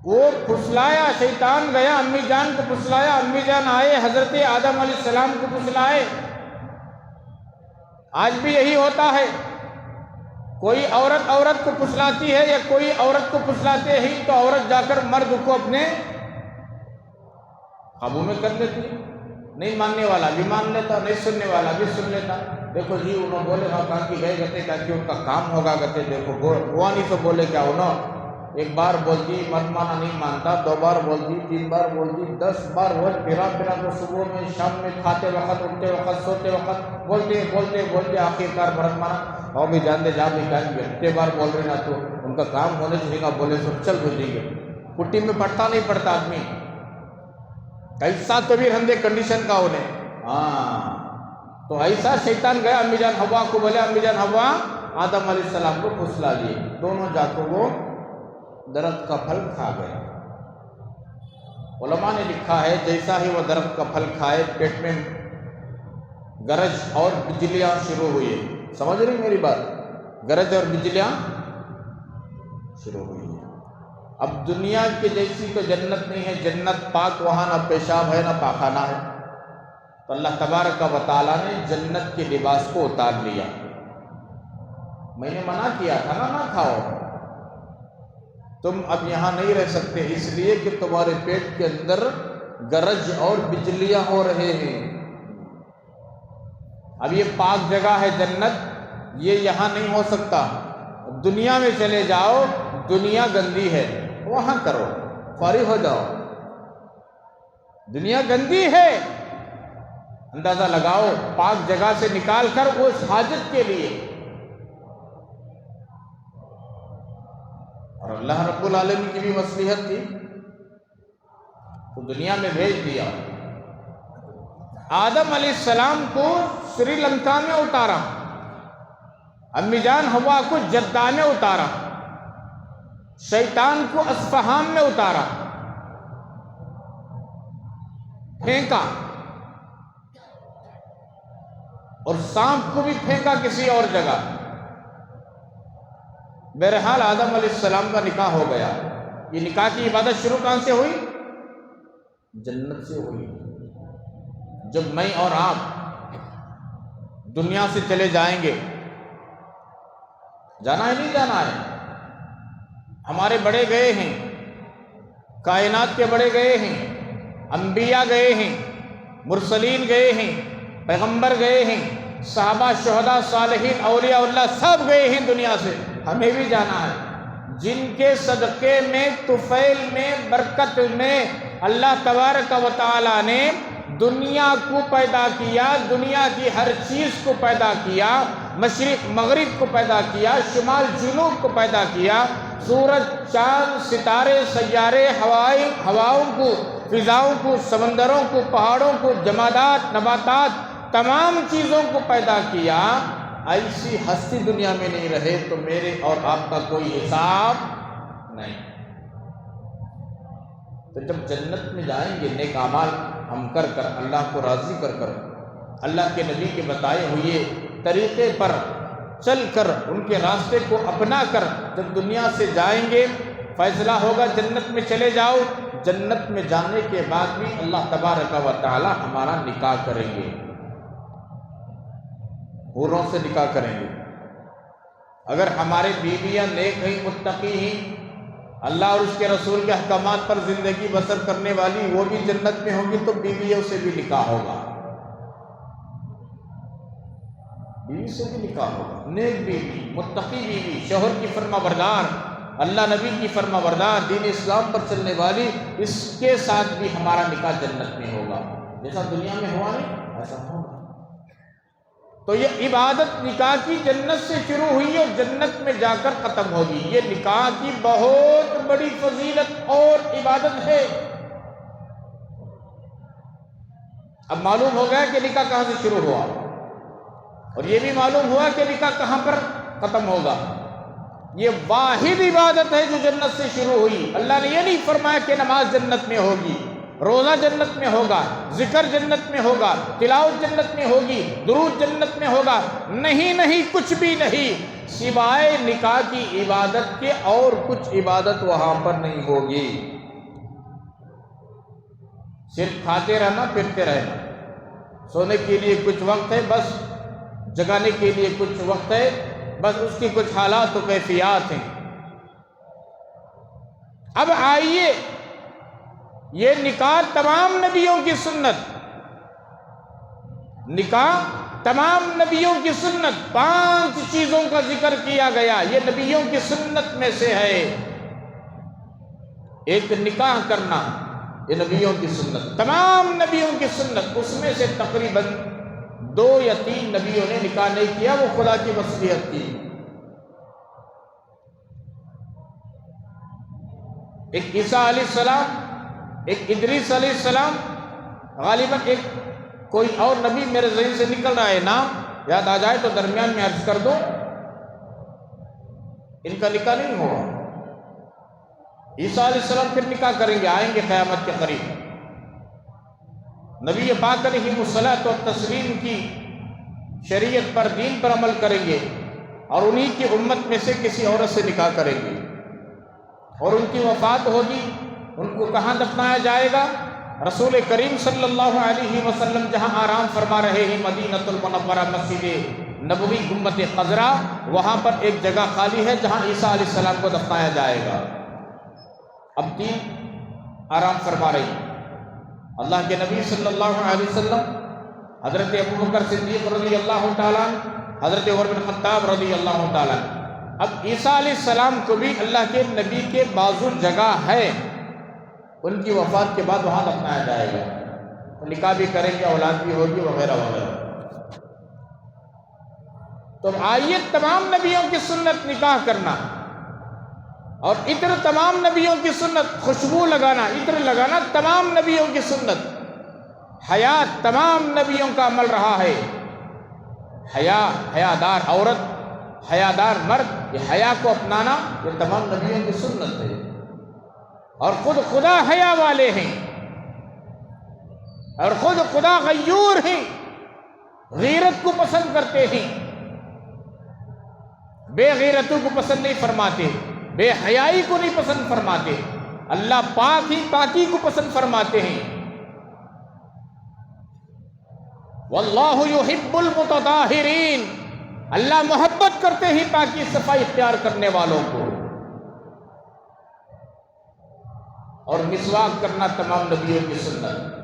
وہ پھسلایا، شیطان گیا امی جان کو پھسلایا، امی جان آئے حضرت آدم علیہ السلام کو پھسلائے۔ آج بھی یہی ہوتا ہے، کوئی عورت کو پھسلاتی ہے یا کوئی عورت کو پھسلاتے ہی تو عورت جا کر مرد کو اپنے قابو میں کر لیتی ہے۔ نہیں ماننے والا بھی مان لیتا، نہیں سننے والا بھی سن لیتا۔ دیکھو جی انہوں بولے ہاں کہاں کی گئے گتے کہ ان کا کام ہوگا گتے، دیکھو وہ نہیں تو بولے کیا انہوں ایک بار بولتی مت مانا نہیں مانتا، 2 بار بولتی، 3 بار بولتی، 10 بار روز پھرا تو صبح میں شام میں کھاتے وقت اٹھتے وقت سوتے وقت بولتے آخرکار مرد مانا اور بھی جان دے جا بھی کہیں گے، اتنے بار بول رہے نا تو ان کا کام ہونے چاہیے گا، بولے سب چل بھیجیں گے۔ پٹی میں پڑتا نہیں پڑتا آدمی، ایسا تو بھی رہندے کنڈیشن کا انہیں۔ تو ایسا شیطان گیا امی جان حوا کو بولے، امی جان حوا آدم علیہ السلام کو پھسلا لیے، دونوں جا کے وہ درخت کا پھل کھا گئے۔ علماء نے لکھا ہے جیسا ہی وہ درخت کا پھل کھائے پیٹ میں گرج اور بجلیاں شروع ہوئی۔ سمجھ رہی میری بات؟ گرج اور بجلیاں شروع ہوئی۔ اب دنیا کی جیسی تو جنت نہیں ہے، جنت پاک، وہاں نہ پیشاب ہے نہ پاخانہ ہے۔ تو اللہ تبارک و تعالیٰ نے جنت کے لباس کو اتار لیا۔ میں نے منع کیا تھا نہ کھاؤ، تم اب یہاں نہیں رہ سکتے، اس لیے کہ تمہارے پیٹ کے اندر گرج اور بجلیاں ہو رہے ہیں۔ اب یہ پاک جگہ ہے جنت، یہ یہاں نہیں ہو سکتا۔ دنیا میں چلے جاؤ، دنیا گندی ہے، وہاں کرو، فارغ ہو جاؤ۔ دنیا گندی ہے، اندازہ لگاؤ، پاک جگہ سے نکال کر اس حاجت کے لیے، اور اللہ رب العالمین کی بھی مصلحت تھی تو دنیا میں بھیج دیا۔ آدم علیہ السلام کو سری لنکا میں اتارا، امی جان حوا کو جدہ میں اتارا، شیطان کو اصفہان میں اتارا، پھینکا، اور سانپ کو بھی پھینکا کسی اور جگہ۔ بہرحال آدم علیہ السلام کا نکاح ہو گیا۔ یہ نکاح کی عبادت شروع کہاں سے ہوئی؟ جنت سے ہوئی۔ جب میں اور آپ دنیا سے چلے جائیں گے، جانا ہے نہیں جانا ہے؟ ہمارے بڑے گئے ہیں، کائنات کے بڑے گئے ہیں، انبیاء گئے ہیں، مرسلین گئے ہیں، پیغمبر گئے ہیں، صحابہ، شہداء، صالحین، اولیاء اللہ سب گئے ہیں دنیا سے، ہمیں بھی جانا ہے۔ جن کے صدقے میں، طفیل میں، برکت میں اللہ تبارک و تعالیٰ نے دنیا کو پیدا کیا، دنیا کی ہر چیز کو پیدا کیا، مشرق مغرب کو پیدا کیا، شمال جنوب کو پیدا کیا، سورج، چاند، ستارے، سیارے، ہواؤں کو، فضاؤں کو، سمندروں کو، پہاڑوں کو، جمادات، نباتات، تمام چیزوں کو پیدا کیا۔ ایسی ہستی دنیا میں نہیں رہے تو میرے اور آپ کا کوئی حساب نہیں۔ تو جب جنت میں جائیں گے نیک اعمال ہم کر کر، اللہ کو راضی کر کر، اللہ کے نبی کے بتائے ہوئے طریقے پر چل کر، ان کے راستے کو اپنا کر جب دنیا سے جائیں گے، فیصلہ ہوگا جنت میں چلے جاؤ۔ جنت میں جانے کے بعد بھی اللہ تبارک و تعالی ہمارا نکاح کریں گے، حوروں سے نکاح کریں گے۔ اگر ہمارے بیویاں نیک ہیں، متقی ہیں، اللہ اور اس کے رسول کے احکامات پر زندگی بسر کرنے والی، وہ بھی جنت میں ہوگی تو بیویوں سے بھی نکاح ہوگا، بیوی سے بھی نکاح ہوگا۔ نیک بیوی، متقی بیوی، شوہر کی فرما بردار، اللہ نبی کی فرما بردار، دین اسلام پر چلنے والی، اس کے ساتھ بھی ہمارا نکاح جنت میں ہوگا۔ جیسا دنیا میں ہوا نہیں ایسا ہوگا۔ تو یہ عبادت نکاح کی جنت سے شروع ہوئی اور جنت میں جا کر ختم ہوگی۔ یہ نکاح کی بہت بڑی فضیلت اور عبادت ہے۔ اب معلوم ہو گیا کہ نکاح کہاں سے شروع ہوا، اور یہ بھی معلوم ہوا کہ نکاح کہاں پر ختم ہوگا۔ یہ واحد عبادت ہے جو جنت سے شروع ہوئی۔ اللہ نے یہ نہیں فرمایا کہ نماز جنت میں ہوگی، روزہ جنت میں ہوگا، ذکر جنت میں ہوگا، تلاوت جنت میں ہوگی، درود جنت میں ہوگا۔ نہیں نہیں، کچھ بھی نہیں، سوائے نکاح کی عبادت کے اور کچھ عبادت وہاں پر نہیں ہوگی۔ صرف کھاتے رہنا، پھرتے رہنا، سونے کے لیے کچھ وقت ہے بس، جگانے کے لیے کچھ وقت ہے بس، اس کی کچھ حالات و کیفیات ہیں۔ اب آئیے، یہ نکاح تمام نبیوں کی سنت، نکاح تمام نبیوں کی سنت، 5 چیزوں کا ذکر کیا گیا، یہ نبیوں کی سنت میں سے ہے۔ ایک نکاح کرنا، یہ نبیوں کی سنت، تمام نبیوں کی سنت۔ اس میں سے تقریباً 2 یا 3 نبیوں نے نکاح نہیں کیا، وہ خدا کی مصلحت تھی۔ ایک عیسیٰ علیہ السلام، ایک ادریس علیہ السلام، غالباً ایک کوئی اور نبی میرے ذہن سے نکل رہا ہے، نام یاد آ جائے تو درمیان میں عرض کر دو۔ ان کا نکاح نہیں ہوا۔ عیسیٰ علیہ السلام پھر نکاح کریں گے، آئیں گے قیامت کے قریب، نبی پاک علیہ الصلاۃ والتسلیم کی شریعت پر، دین پر عمل کریں گے، اور انہی کی امت میں سے کسی عورت سے نکاح کریں گے، اور ان کی وفات ہوگی۔ ان کو کہاں دفنایا جائے گا؟ رسول کریم صلی اللہ علیہ وسلم جہاں آرام فرما رہے ہیں، مدینہ المنورہ، مسجد نبوی، گنبد خضرا، وہاں پر ایک جگہ خالی ہے جہاں عیسیٰ علیہ السلام کو دفنایا جائے گا۔ اب 3 آرام فرما رہے ہیں، اللہ کے نبی صلی اللہ علیہ وسلم، حضرت ابوبکر صدیق رضی اللہ تعالیٰ، حضرت عمر بن خطاب رضی اللہ تعالیٰ۔ اب عیسیٰ علیہ السلام کو بھی اللہ کے نبی کے بازو جگہ ہے، ان کی وفات کے بعد وہاں دفنایا جائے گا، تو نکاح بھی کریں گے، اولاد بھی ہوگی، وغیرہ وغیرہ۔ تو آئیے، تمام نبیوں کی سنت نکاح کرنا، اور عطر تمام نبیوں کی سنت، خوشبو لگانا، عطر لگانا تمام نبیوں کی سنت، حیات تمام نبیوں کا عمل رہا ہے۔ حیادار عورت، حیادار مرد، یہ حیا کو اپنانا، یہ تمام نبیوں کی سنت ہے۔ اور خود خدا حیا والے ہیں، اور خود خدا غیور ہیں، غیرت کو پسند کرتے ہیں، بے غیرتوں کو پسند نہیں فرماتے، بے حیائی کو نہیں پسند فرماتے، اللہ پاک ہی پاکی کو پسند فرماتے ہیں۔ واللہ یحب اور مسواک کرنا تمام نبیوں کی سنت۔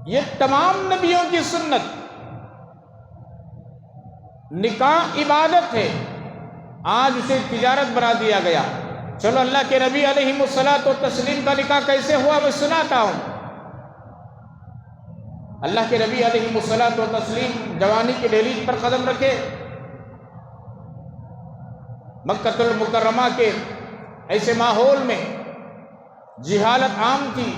یہ تمام نبیوں کی سنت۔ نکاح عبادت ہے، آج اسے تجارت بنا دیا گیا۔ چلو اللہ کے نبی علیہ الصلوۃ والتسلیم کا نکاح کیسے ہوا میں سناتا ہوں۔ اللہ کے نبی علیہ الصلوۃ والتسلیم جوانی کے دہلیز پر قدم رکھے، مکہ المکرمہ کے ایسے ماحول میں جہالت عام تھی،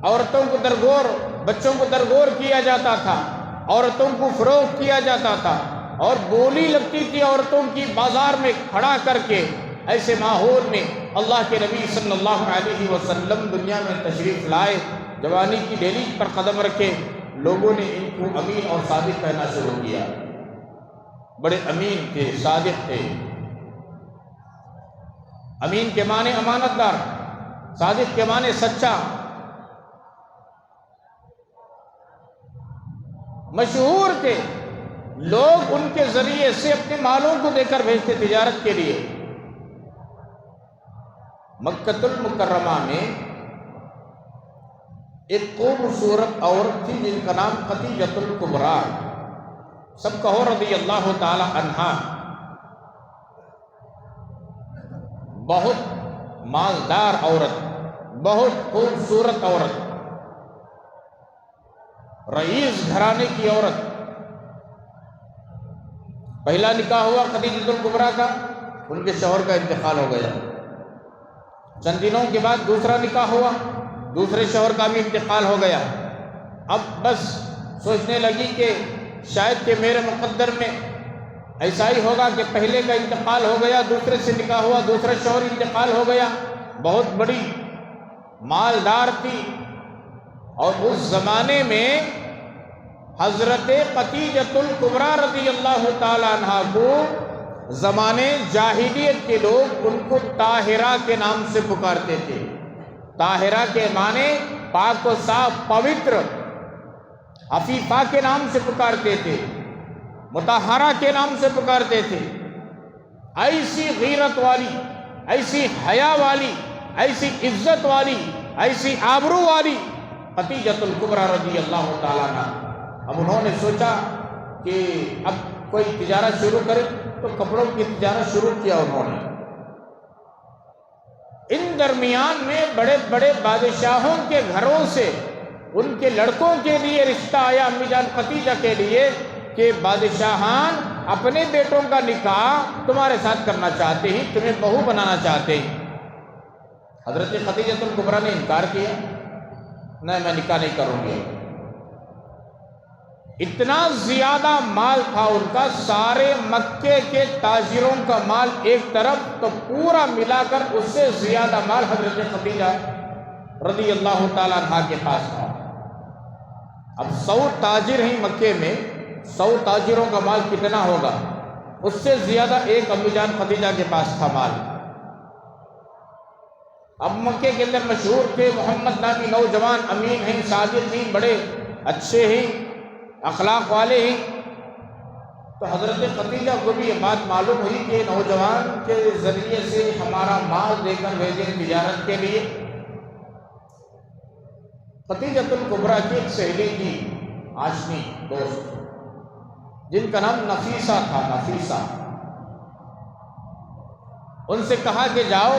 عورتوں کو درگور، بچوں کو درگور کیا جاتا تھا، عورتوں کو فروخت کیا جاتا تھا، اور بولی لگتی تھی عورتوں کی بازار میں کھڑا کر کے۔ ایسے ماحول میں اللہ کے نبی صلی اللہ علیہ وسلم دنیا میں تشریف لائے، جوانی کی دہلیز پر قدم رکھے، لوگوں نے ان کو امین اور صادق کہنا شروع کیا۔ بڑے امین تھے، صادق تھے۔ امین کے معنی امانت دار، صادق کے معنی سچا۔ مشہور تھے، لوگ ان کے ذریعے سے اپنے مالوں کو دے کر بھیجتے تجارت کے لیے۔ مکہ المکرمہ میں ایک خوبصورت عورت تھی جن کا نام خدیجہ الکبریٰ، سب کہو رضی اللہ تعالی عنہا۔ بہت مالدار عورت، بہت خوبصورت عورت، رئیس گھرانے کی عورت۔ پہلا نکاح ہوا خدیجہ الکبریٰ کا، ان کے شوہر کا انتقال ہو گیا۔ چند دنوں کے بعد دوسرا نکاح ہوا، دوسرے شوہر کا بھی انتقال ہو گیا۔ اب بس سوچنے لگی کہ شاید کہ میرے مقدر میں ایسا ہی ہوگا کہ پہلے کا انتقال ہو گیا، دوسرے سے نکاح ہوا، دوسرا شوہر انتقال ہو گیا۔ بہت بڑی مالدار تھی، اور اس زمانے میں حضرت خدیجہ الکبریٰ رضی اللہ تعالی عنہا کو زمانے جاہلیت کے لوگ ان کو طاہرہ کے نام سے پکارتے تھے۔ طاہرہ کے معنی پاک و صاف، پوتر، عفیفہ کے نام سے پکارتے تھے، مطہرہ کے نام سے پکارتے تھے۔ ایسی غیرت والی، ایسی حیا والی، ایسی عزت والی، ایسی آبرو والی خدیجہ الکبریٰ رضی اللہ تعالیٰ عنہ۔ اب انہوں نے سوچا کہ اب کوئی تجارت شروع کرے، تو کپڑوں کی تجارت شروع کیا انہوں نے۔ ان درمیان میں بڑے بڑے بادشاہوں کے گھروں سے ان کے لڑکوں کے لیے رشتہ آیا امی جان خدیجہ کے لیے کہ بادشاہان اپنے بیٹوں کا نکاح تمہارے ساتھ کرنا چاہتے ہیں، تمہیں بہو بنانا چاہتے ہیں۔ حضرت خدیجہ الکبریٰ نے انکار کیا، نہیں میں نکاح نہیں کروں گی۔ اتنا زیادہ مال تھا ان کا، سارے مکے کے تاجروں کا مال ایک طرف، تو پورا ملا کر اس سے زیادہ مال حضرت خدیجہ رضی اللہ تعالیٰ عنہ کے پاس تھا۔ اب 100 تاجر ہیں مکے میں، 100 تاجروں کا مال کتنا ہوگا؟ اس سے زیادہ ایک امی جان خدیجہ کے پاس تھا مال۔ اب مکے کے اندر مشہور تھے، محمد نامی نوجوان امین ہیں، صادق ہیں، بڑے اچھے ہیں، اخلاق والے ہیں۔ تو حضرت خدیجہ کو بھی یہ بات معلوم ہوئی کہ نوجوان کے ذریعے سے ہمارا مال دے کر بھیجیں تجارت کے لیے۔ خدیجہ الکبریٰ کی ایک سہیلی تھی، آشنی دوست، جن کا نام نفیسہ تھا، نفیسہ۔ ان سے کہا کہ جاؤ،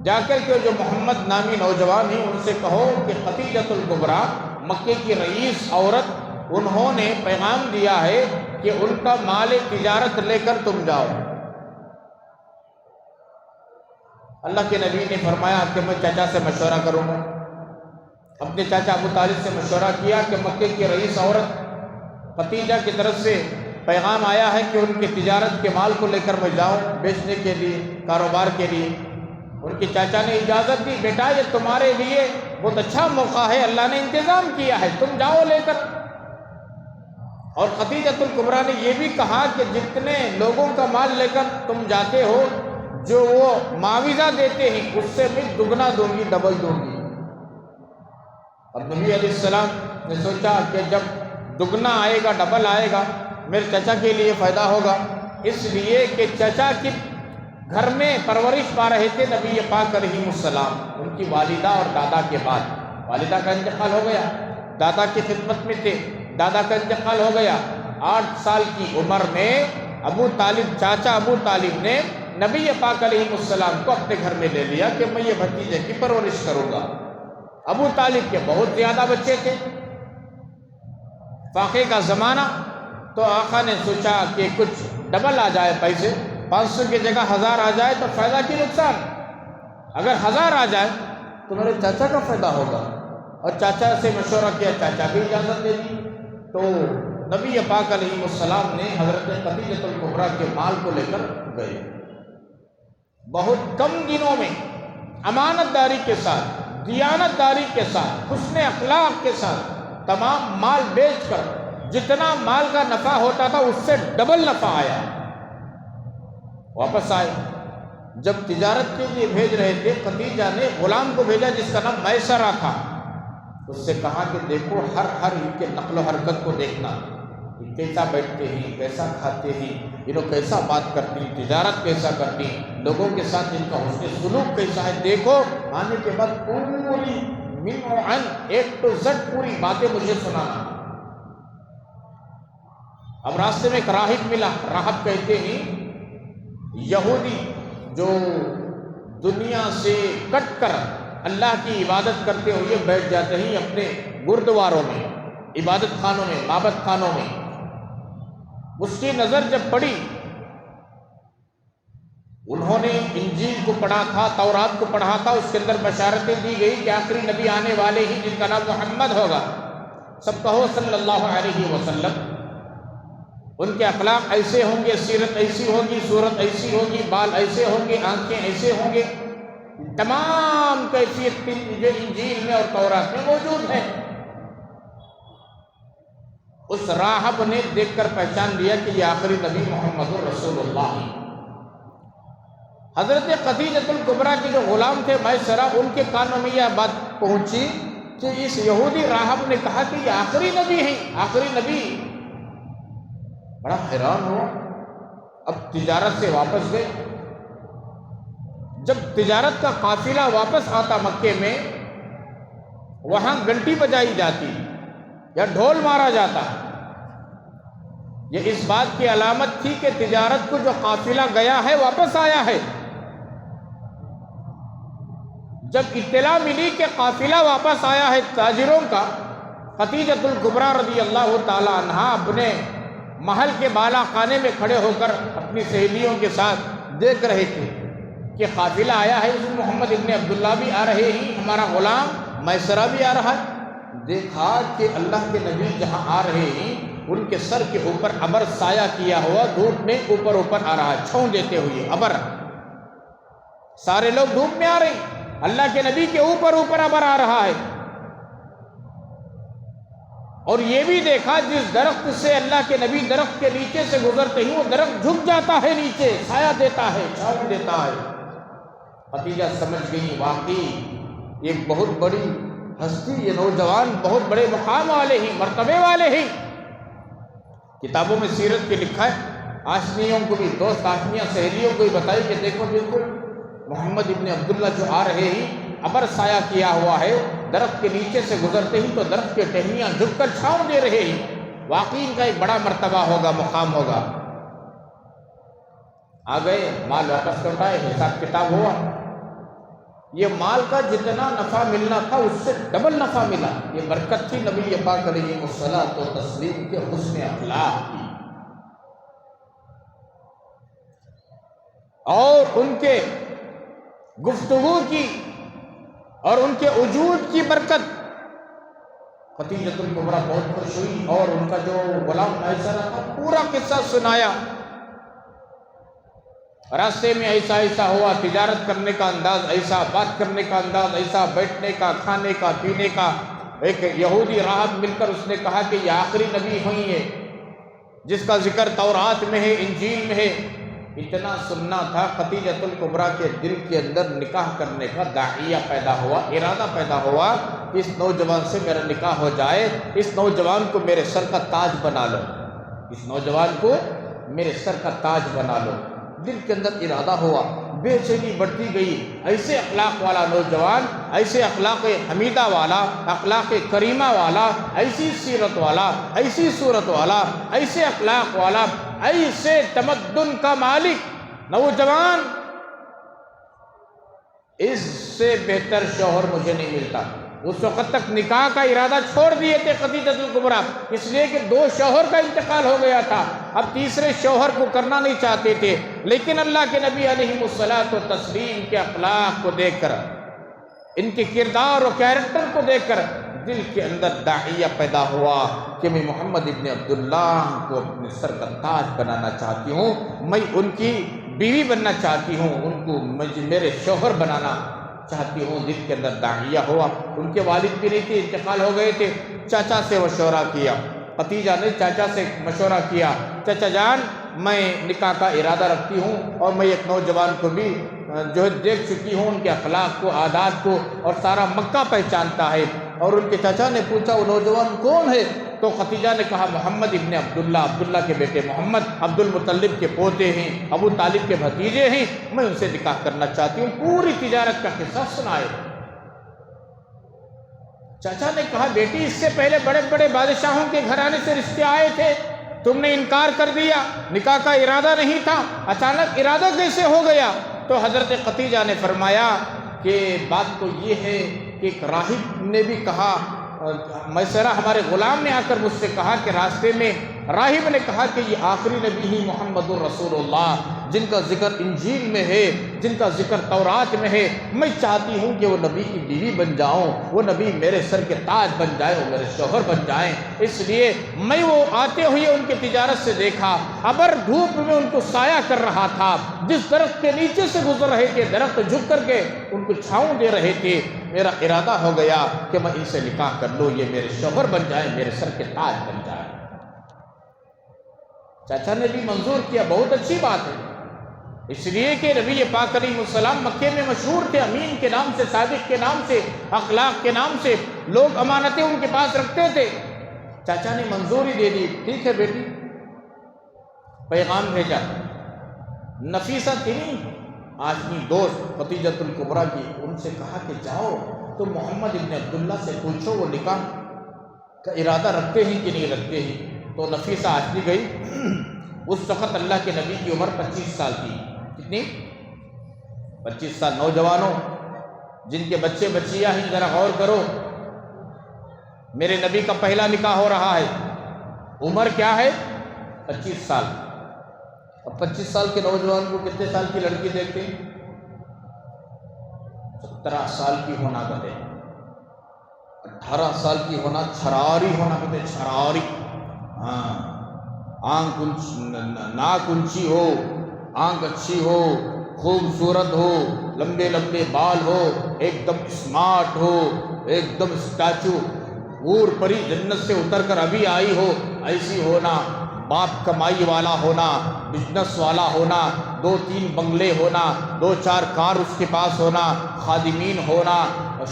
جا کر کے جو محمد نامی نوجوان ہیں ان سے کہو کہ خدیجہ الکبریٰ مکے کی رئیس عورت، انہوں نے پیغام دیا ہے کہ ان کا مال تجارت لے کر تم جاؤ۔ اللہ کے نبی نے فرمایا کہ میں چاچا سے مشورہ کروں گا۔ اپنے چاچا ابو طالب سے مشورہ کیا کہ مکے کی رئیس عورت خدیجہ کی طرف سے پیغام آیا ہے کہ ان کی تجارت کے مال کو لے کر میں جاؤں بیچنے کے لیے، کاروبار کے لیے۔ ان کے چاچا نے اجازت دی، بیٹا یہ تمہارے لیے بہت اچھا موقع ہے، اللہ نے انتظام کیا ہے، تم جاؤ لے کر۔ اور خدیجہ الکبریٰ نے یہ بھی کہا کہ جتنے لوگوں کا مال لے کر تم جاتے ہو، جو وہ معاوضہ دیتے ہیں اس سے میں دگنا دوں گی، ڈبل دوں گی۔ اب نبی علیہ السلام نے سوچا کہ جب دگنا آئے گا، ڈبل آئے گا، میرے چچا کے لیے فائدہ ہوگا، اس لیے کہ چچا کی گھر میں پرورش پا رہے تھے نبی پاک علیہ السلام، ان کی والدہ اور دادا کے بعد۔ والدہ کا انتقال ہو گیا، دادا کی خدمت میں تھے، دادا کا انتقال ہو گیا۔ 8 سال کی عمر میں ابو طالب، چاچا ابو طالب نے نبی پاک علیہ السلام کو اپنے گھر میں لے لیا کہ میں یہ بھتیجے کی پرورش کروں گا۔ ابو طالب کے بہت زیادہ بچے تھے، فاقے کا زمانہ، تو آقا نے سوچا کہ کچھ ڈبل آ جائے پیسے، 500 کی جگہ 1000 آ جائے تو فائدہ کی نقصان؟ اگر 1000 آ جائے تو میرے چاچا کا فائدہ ہوگا، اور چاچا سے مشورہ کیا، چاچا بھی اجازت دے دی۔ تو نبی پاک علیہ السلام نے حضرت خدیجہ الکبریٰ کے مال کو لے کر گئے۔ بہت کم دنوں میں امانت داری کے ساتھ، دیانت داری کے ساتھ، حسن اخلاق کے ساتھ تمام مال بیچ کر جتنا مال کا نفع ہوتا تھا اس سے ڈبل نفع آیا۔ واپس آئے، جب تجارت کے لیے بھیج رہے تھے، خدیجہ نے غلام کو بھیجا جس کا نام میسرہ تھا۔ اس سے کہا کہ دیکھو ہر ان کے نقل و حرکت کو دیکھنا، یہ کیسا بیٹھتے ہیں، کیسا کھاتے ہیں، یہ لوگ کیسا بات کرتی ہیں، تجارت کیسا کرتی ہیں، لوگوں کے ساتھ ان کا حسن سلوک کیسا ہے، دیکھو۔ آنے کے بعد پوری من و عن A to Z پوری باتیں مجھے سنانا۔ اب راستے میں ایک راہب ملا، راہب کہتے ہیں یہودی جو دنیا سے کٹ کر اللہ کی عبادت کرتے ہوئے بیٹھ جاتے ہیں اپنے گردواروں میں، عبادت خانوں میں، معبد خانوں میں۔ اس کی نظر جب پڑی، انہوں نے انجیل کو پڑھا تھا، تورات کو پڑھا تھا، اس کے اندر بشارتیں دی گئی کہ آخری نبی آنے والے ہی جن کا نام محمد ہوگا، سب کہو صلی اللہ علیہ وسلم۔ ان کے اخلاق ایسے ہوں گے، سیرت ایسی ہوگی، صورت ایسی ہوگی، بال ایسے ہوں گے، آنکھیں ایسے ہوں گے، تمام کیفیت جو انجیل میں اور تورات میں موجود ہے۔ اس راہب نے دیکھ کر پہچان لیا کہ یہ آخری نبی محمد رسول اللہ ہے۔ حضرت خدیجہ الکبریٰ کے جو غلام تھے میسرہ، ان کے کانوں میں یہ بات پہنچی کہ اس یہودی راہب نے کہا کہ یہ آخری نبی ہیں، آخری نبی۔ بڑا حیران ہوا۔ اب تجارت سے واپس گئے۔ جب تجارت کا قافلہ واپس آتا مکے میں، وہاں گھنٹی بجائی جاتی یا ڈھول مارا جاتا، یہ اس بات کی علامت تھی کہ تجارت کو جو قافلہ گیا ہے واپس آیا ہے۔ جب اطلاع ملی کہ قافلہ واپس آیا ہے تاجروں کا، خدیجہ الکبریٰ رضی اللہ تعالی عنہا اپنے محل کے بالا خانے میں کھڑے ہو کر اپنی سہیلیوں کے ساتھ دیکھ رہے تھے کہ قافلہ آیا ہے، اس میں محمد ابن عبداللہ بھی آ رہے ہیں، ہمارا غلام میسرہ بھی آ رہا ہے۔ دیکھا کہ اللہ کے نبی جہاں آ رہے ہیں ان کے سر کے اوپر ابر سایہ کیا ہوا دھوپ میں اوپر آ رہا ہے، چھاؤں دیتے ہوئے ابر۔ سارے لوگ دھوپ میں آ رہے ہیں، اللہ کے نبی کے اوپر ابر آ رہا ہے۔ اور یہ بھی دیکھا جس درخت سے اللہ کے نبی درخت کے نیچے سے گزرتے ہی وہ درخت جھک جاتا ہے نیچے، سایہ دیتا ہے، چھاؤں دیتا ہے۔ خدیجہ سمجھ گئی واقعی ایک بہت بڑی ہستی، یہ نوجوان بہت بڑے مقام والے ہیں، مرتبے والے ہیں۔ کتابوں میں سیرت کے لکھا ہے، آشنیوں کو بھی، دوست آشنیاں سہیلیوں کو بھی بتائی کہ دیکھو بالکل محمد ابن عبداللہ جو آ رہے ہیں، ابر سایہ کیا ہوا ہے، درخت کے نیچے سے گزرتے ہی تو درخت کے ٹہنیاں جھک کر چھاؤں دے رہے ہیں، واقعی ان کا ایک بڑا مرتبہ ہوگا، مقام ہوگا۔ آ گئے، مال واپس لوٹائے، حساب کتاب ہوا، یہ مال کا جتنا نفع ملنا تھا اس سے ڈبل نفع ملا۔ یہ برکت تھی نبی پاک علیہ الصلوۃ والتسلیم کے حسن اخلاق کی اور ان کے گفتگو کی اور ان کے وجود کی برکت۔ خدیجہ الکبریٰ بہت خوش ہوئی اور ان کا جو غلام میسرہ تھا پورا قصہ سنایا۔ راستے میں ایسا ہوا، تجارت کرنے کا انداز ایسا، بات کرنے کا انداز ایسا، بیٹھنے کا، کھانے کا، پینے کا۔ ایک یہودی راہب مل کر اس نے کہا کہ یہ آخری نبی ہوئی ہے جس کا ذکر تورات میں ہے، انجیل میں ہے۔ اتنا سننا تھا، خدیجہ الکبریٰ کے دل کے اندر نکاح کرنے کا داعیہ پیدا ہوا، ارادہ پیدا ہوا کہ اس نوجوان سے میرا نکاح ہو جائے، اس نوجوان کو میرے سر کا تاج بنا لو، اس نوجوان کو میرے سر کا تاج بنا لو۔ دل کے اندر ارادہ ہوا، بے چینی بڑھتی گئی۔ ایسے اخلاق والا نوجوان، ایسے اخلاق حمیدہ والا، اخلاق کریمہ والا، ایسی سیرت والا، ایسی صورت والا، ایسے اخلاق والا، ایسے تمدن کا مالک نوجوان، اس سے بہتر شوہر مجھے نہیں ملتا۔ اس وقت تک نکاح کا ارادہ چھوڑ دیے تھے خدیجہ کبریٰ، اس لیے کہ 2 شوہر کا انتقال ہو گیا تھا، اب تیسرے شوہر کو کرنا نہیں چاہتے تھے۔ لیکن اللہ کے نبی علیہ الصلاۃ والتسلیم کے اخلاق کو دیکھ کر، ان کے کردار اور کیریکٹر کو دیکھ کر دل کے اندر داعیہ پیدا ہوا کہ میں محمد ابن عبداللہ کو اپنے سر کا تاج بنانا چاہتی ہوں، میں ان کی بیوی بننا چاہتی ہوں، ان کو میرے شوہر بنانا چاہتی ہوں۔ دل کے اندر داعیہ ہوا۔ ان کے والد بھی نہیں تھے، انتقال ہو گئے تھے۔ چاچا سے مشورہ کیا، بھتیجا نے چاچا سے مشورہ کیا، چاچا جان میں نکاح کا ارادہ رکھتی ہوں، اور میں ایک نوجوان کو بھی جو ہے دیکھ چکی ہوں، ان کے اخلاق کو، عادات کو، اور سارا مکہ پہچانتا ہے۔ اور ان کے چاچا نے پوچھا وہ نوجوان کون ہے؟ تو ختیجہ نے کہا محمد ابن عبداللہ، عبداللہ کے بیٹے محمد، عبد المطلب کے پوتے ہیں، ابو طالب کے بھتیجے ہیں، میں ان سے نکاح کرنا چاہتی ہوں۔ پوری تجارت کا قصہ سنائے۔ چاچا نے کہا بیٹی اس سے پہلے بڑے بڑے بادشاہوں کے گھرانے سے رشتے آئے تھے، تم نے انکار کر دیا، نکاح کا ارادہ نہیں تھا، اچانک ارادہ کیسے ہو گیا؟ تو حضرت ختیجہ نے فرمایا کہ بات تو یہ ہے کہ ایک راہب نے بھی کہا، میسرہ ہمارے غلام نے آ کر مجھ سے کہا کہ راستے میں راہب نے کہا کہ یہ آخری نبی ہی محمد الرسول اللہ، جن کا ذکر انجیل میں ہے، جن کا ذکر تورات میں ہے، میں چاہتی ہوں کہ وہ نبی کی بیوی بن جاؤں، وہ نبی میرے سر کے تاج بن جائے، وہ میرے شوہر بن جائیں۔ اس لیے میں وہ آتے ہوئے ان کی تجارت سے دیکھا، ابر دھوپ میں ان کو سایہ کر رہا تھا، جس درخت کے نیچے سے گزر رہے تھے درخت جھک کر کے ان کو چھاؤں دے رہے تھے۔ میرا ارادہ ہو گیا کہ میں ان سے نکاح کر لوں، یہ میرے شوہر بن جائیں، میرے سر کے تاج بن جائیں۔ چاچا نے بھی منظور کیا، بہت اچھی بات ہے، اس لیے کہ نبی پاک علیہ السلام مکے میں مشہور تھے امین کے نام سے، صادق کے نام سے، اخلاق کے نام سے، لوگ امانتیں ان کے پاس رکھتے تھے۔ چاچا نے منظوری دے دی، ٹھیک ہے بیٹی۔ پیغام بھیجا، نفیسہ تھی نہیں آدمی دوست ختیجہ الکبریٰ کی، ان سے کہا کہ جاؤ تو محمد ابن عبداللہ سے پوچھو وہ نکاح کا ارادہ رکھتے ہیں کہ نہیں رکھتے ہیں۔ تو نفیسہ آدمی گئی، اس وقت اللہ کے نبی کی عمر 25 سال تھی۔ کتنی؟ 25 سال۔ نوجوانوں جن کے بچے بچیاں ہیں ذرا غور کرو، میرے نبی کا پہلا نکاح ہو رہا ہے، عمر کیا ہے؟ 25 سال۔ اب 25 سال کے نوجوان کو کتنے سال کی لڑکی دیکھتے ہیں؟ 17 سال کی ہونا کہتے ہیں، 18 سال کی ہونا، چھراری ہونا کہتے ہیں، چھراری۔ ہاں، آنکھ ناک اونچی ہو، آنکھ اچھی ہو، خوبصورت ہو، لمبے لمبے بال ہو، ایک دم اسمارٹ ہو، ایک دم اسٹیچو، حور پری جنت سے اتر کر ابھی آئی ہو، ایسی ہونا۔ باپ کمائی والا ہونا، بزنس والا ہونا، 2-3 بنگلے ہونا، 2-4 کار اس کے پاس ہونا، خادمین ہونا،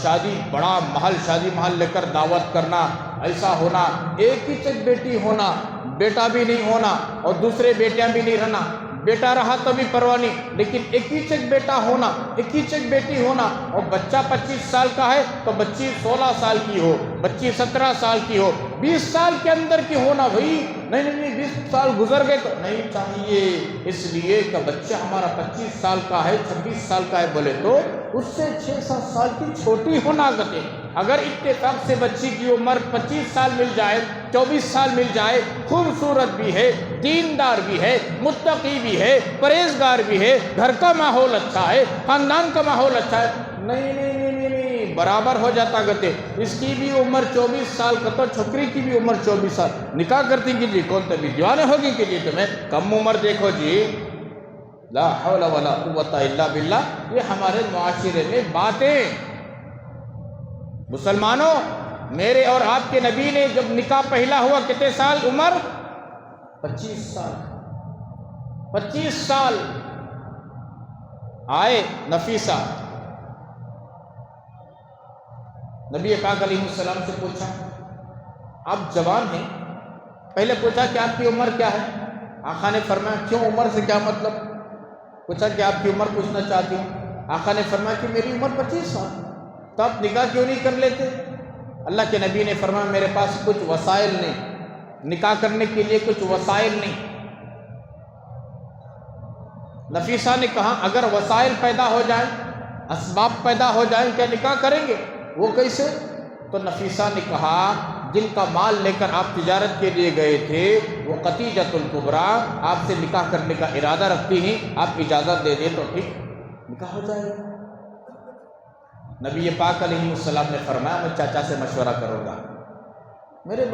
شادی بڑا محل، شادی محل لے کر دعوت کرنا، ایسا ہونا۔ ایک ہی چک بیٹی ہونا، بیٹا بھی نہیں ہونا اور دوسرے بیٹیاں بھی نہیں رہنا، بیٹا رہا تو بھی پرواہ نہیں، لیکن ایک ہی چک بیٹا ہونا، ایک ہی چک بیٹی ہونا، اور بچہ 25 سال کا ہے تو بچی 16 سال کی ہو، بچی 17 سال کی ہو، 20 سال کے اندر کی ہونا۔ بھائی نہیں 20 سال گزر گئے تو نہیں چاہیے، اس لیے کہ بچہ ہمارا 25 سال کا ہے، 26 سال کا ہے بولے تو اس سے 6-7 سال کی چھوٹی ہونا کہتے۔ اگر اتفاق سے بچی کی عمر 25 سال مل جائے، 24 سال مل جائے، خوبصورت بھی ہے، دیندار بھی ہے، متقی بھی ہے، پرہیزگار بھی ہے، گھر کا ماحول اچھا ہے، خاندان کا ماحول اچھا ہے، نہیں برابر ہو جاتا کہتے۔ اس کی بھی عمر 24 سال کا تو چھوکری کی بھی عمر 24 سال، نکاح کرتی کہ جی کون تبھی دیوانے ہوگی کہ جی تمہیں کم عمر دیکھو جی، لا حول ولا قوت الا باللہ۔ یہ ہمارے معاشرے میں باتیں۔ مسلمانوں، میرے اور آپ کے نبی نے جب نکاح پہلا ہوا کتنے سال عمر؟ 25 سال۔ 25 سال آئے نفیسہ، نبی پاک علیہ السلام سے پوچھا، آپ جوان ہیں، پہلے پوچھا کہ آپ کی عمر کیا ہے؟ آقا نے فرمایا کیوں عمر سے کیا مطلب؟ پوچھا کہ آپ کی عمر پوچھنا چاہتی ہوں؟ آقا نے فرمایا کہ میری عمر 25 سال، تو آپ نکاح کیوں نہیں کر لیتے؟ اللہ کے نبی نے فرمایا میرے پاس کچھ وسائل نہیں، نکاح کرنے کے لیے کچھ وسائل نہیں۔ نفیسہ نے کہا اگر وسائل پیدا ہو جائیں، اسباب پیدا ہو جائیں، کیا نکاح کریں گے؟ وہ کیسے؟ تو نفیسہ نے کہا جن کا مال لے کر آپ تجارت کے لیے گئے تھے وہ خدیجۃ الکبریٰ آپ سے نکاح کرنے کا ارادہ رکھتی ہیں، آپ اجازت دے دیں تو ٹھیک نکاح ہو جائے گا۔ نبی پاک علیہ السلام نے فرمایا میں چاچا سے مشورہ کروں گا، میرے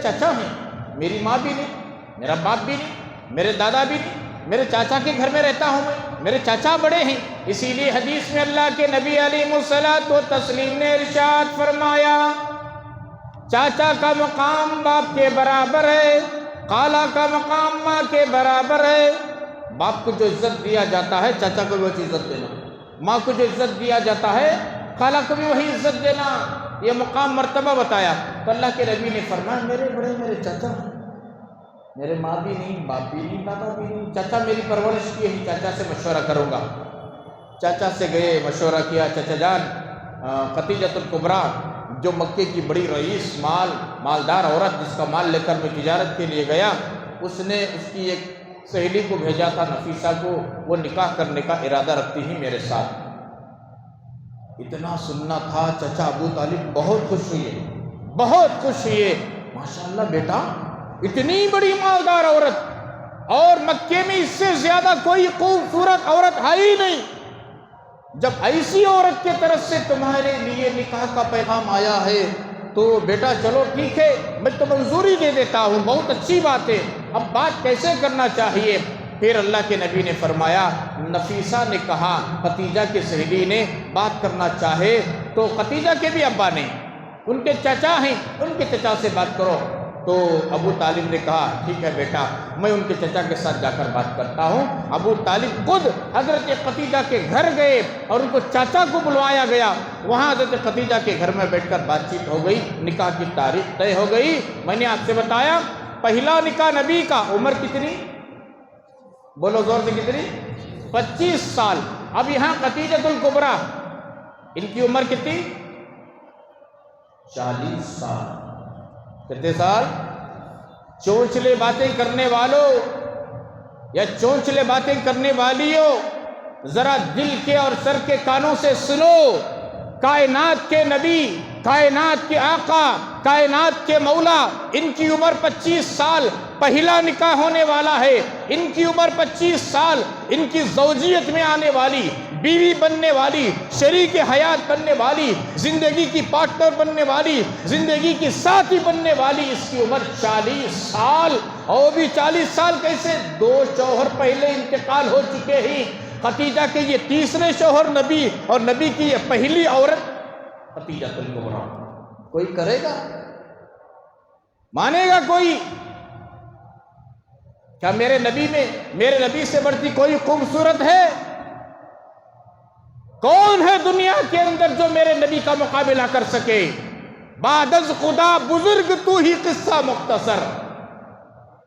چاچا ہیں، میری ماں بھی نہیں، میرا باپ بھی نہیں، میرے دادا بھی نہیں، میرے چاچا کے گھر میں رہتا ہوں میں، میرے چاچا بڑے ہیں۔ اسی لیے حدیث میں اللہ کے نبی علیہ الصلوۃ والتسلیم نے ارشاد فرمایا چاچا کا مقام باپ کے برابر ہے، خالہ کا مقام ماں کے برابر ہے۔ باپ کو جو عزت دیا جاتا ہے چاچا کو بھی وہی عزت دینا، ماں کو جو عزت دیا جاتا ہے خالہ کو بھی وہی عزت دینا، یہ مقام مرتبہ بتایا۔ تو اللہ کے نبی نے فرمایا میرے چاچا، میرے ماں بھی نہیں، باپ بھی نہیں، دادا بھی نہیں، چاچا میری پرورش کی ہے، چاچا سے مشورہ کروں گا۔ چاچا سے گئے، مشورہ کیا، چاچا جان خدیجۃ الکبریٰ جو مکے کی بڑی رئیس مالدار عورت جس کا مال لے کر میں تجارت کے لیے گیا، اس نے اس کی ایک سہیلی کو بھیجا تھا نفیسہ کو، وہ نکاح کرنے کا ارادہ رکھتی ہیں میرے ساتھ۔ اتنا سننا تھا، چچا ابو طالب بہت خوش ہوئے، ماشاءاللہ بیٹا اتنی بڑی مالدار عورت، اور مکے میں اس سے زیادہ کوئی خوبصورت عورت ہے ہی نہیں، جب ایسی عورت کی طرف سے تمہارے لیے نکاح کا پیغام آیا ہے تو بیٹا چلو ٹھیک ہے میں تو منظوری دے دیتا ہوں، بہت اچھی بات ہے، اب بات کیسے کرنا چاہیے؟ پھر اللہ کے نبی نے فرمایا نفیسہ نے کہا خدیجہ کی سہیلی نے بات کرنا چاہے تو خدیجہ کے بھی ابا نے، ان کے چچا ہیں، ان کے چچا سے بات کرو۔ تو ابو طالب نے کہا ٹھیک ہے بیٹا میں ان کے چچا کے ساتھ جا کر بات کرتا ہوں۔ ابو طالب خود حضرت خدیجہ کے گھر گئے اور ان کو چاچا کو بلوایا گیا، وہاں حضرت خدیجہ کے گھر میں بیٹھ کر بات چیت ہو گئی، نکاح کی تاریخ طے ہو گئی۔ میں نے آپ سے بتایا پہلا نکاح نبی کا عمر کتنی؟ بولو زور سے کتنی؟ 25 سال۔ اب یہاں خدیجۃ الکبریٰ ان کی عمر کتنی؟ 40 سال۔ کتنے سال؟ چونچلے باتیں کرنے والوں یا چونچلے باتیں کرنے والیوں، ذرا دل کے اور سر کے کانوں سے سنو، کائنات کے نبی، کائنات کے آقا، کائنات کے مولا، ان کی عمر 25 سال، پہلا نکاح ہونے والا ہے، ان کی عمر 25 سال، ان کی زوجیت میں آنے والی، بیوی بننے والی، شریک حیات بننے والی، زندگی کی پارٹنر بننے والی، زندگی کی ساتھی بننے والی، اس کی عمر 40 سال۔ اور بھی 40 سال کیسے؟ 2 شوہر پہلے انتقال ہو چکے ہیں، خدیجہ کے یہ تیسرے شوہر نبی، اور نبی کی یہ پہلی عورت خدیجہ الکبریٰ۔ کوئی کرے گا؟ مانے گا کوئی؟ کیا میرے نبی سے بڑھتی کوئی خوبصورت ہے؟ کون ہے دنیا کے اندر جو میرے نبی کا مقابلہ کر سکے؟ بعد از خدا بزرگ تو ہی قصہ مختصر،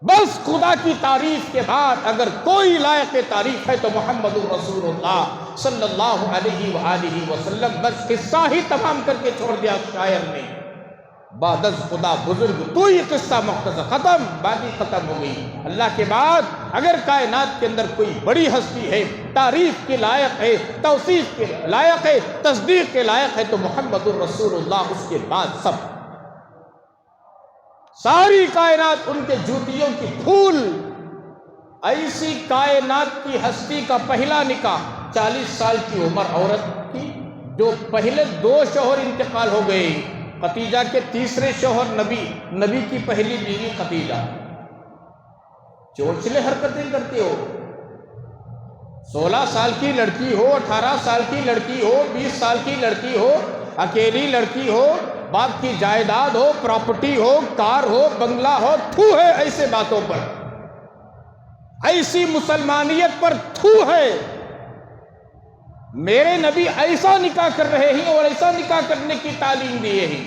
بس خدا کی تعریف کے بعد اگر کوئی لائق تعریف ہے تو محمد رسول اللہ صلی اللہ علیہ وآلہ وسلم، بس قصہ ہی تمام کر کے چھوڑ دیا شاعر نے، بعد از خدا بزرگ تو ہی قصہ مختصر، ختم، باتیں ختم ہو گئی۔ اللہ کے بعد اگر کائنات کے اندر کوئی بڑی ہستی ہے، تعریف کے لائق ہے، توصیف کے لائق ہے، تصدیق کے لائق ہے تو محمد الرسول اللہ، اس کے بعد سب، ساری کائنات ان کے جوتیوں کی دھول۔ ایسی کائنات کی ہستی کا پہلا نکاح 40 سال کی عمر عورت کی، جو پہلے 2 شوہر انتقال ہو گئے، خدیجہ کے تیسرے شوہر نبی کی پہلی بیوی خدیجہ۔ چونچلے حرکتیں کرتے ہو، 16 سال کی لڑکی ہو، 18 سال کی لڑکی ہو، 20 سال کی لڑکی ہو، اکیلی لڑکی ہو، باپ کی جائیداد ہو، پراپرٹی ہو، کار ہو، بنگلہ ہو، تھو ہے ایسے باتوں پر، ایسی مسلمانیت پر تھو ہے۔ میرے نبی ایسا نکاح کر رہے ہیں اور ایسا نکاح کرنے کی تعلیم دیے ہیں۔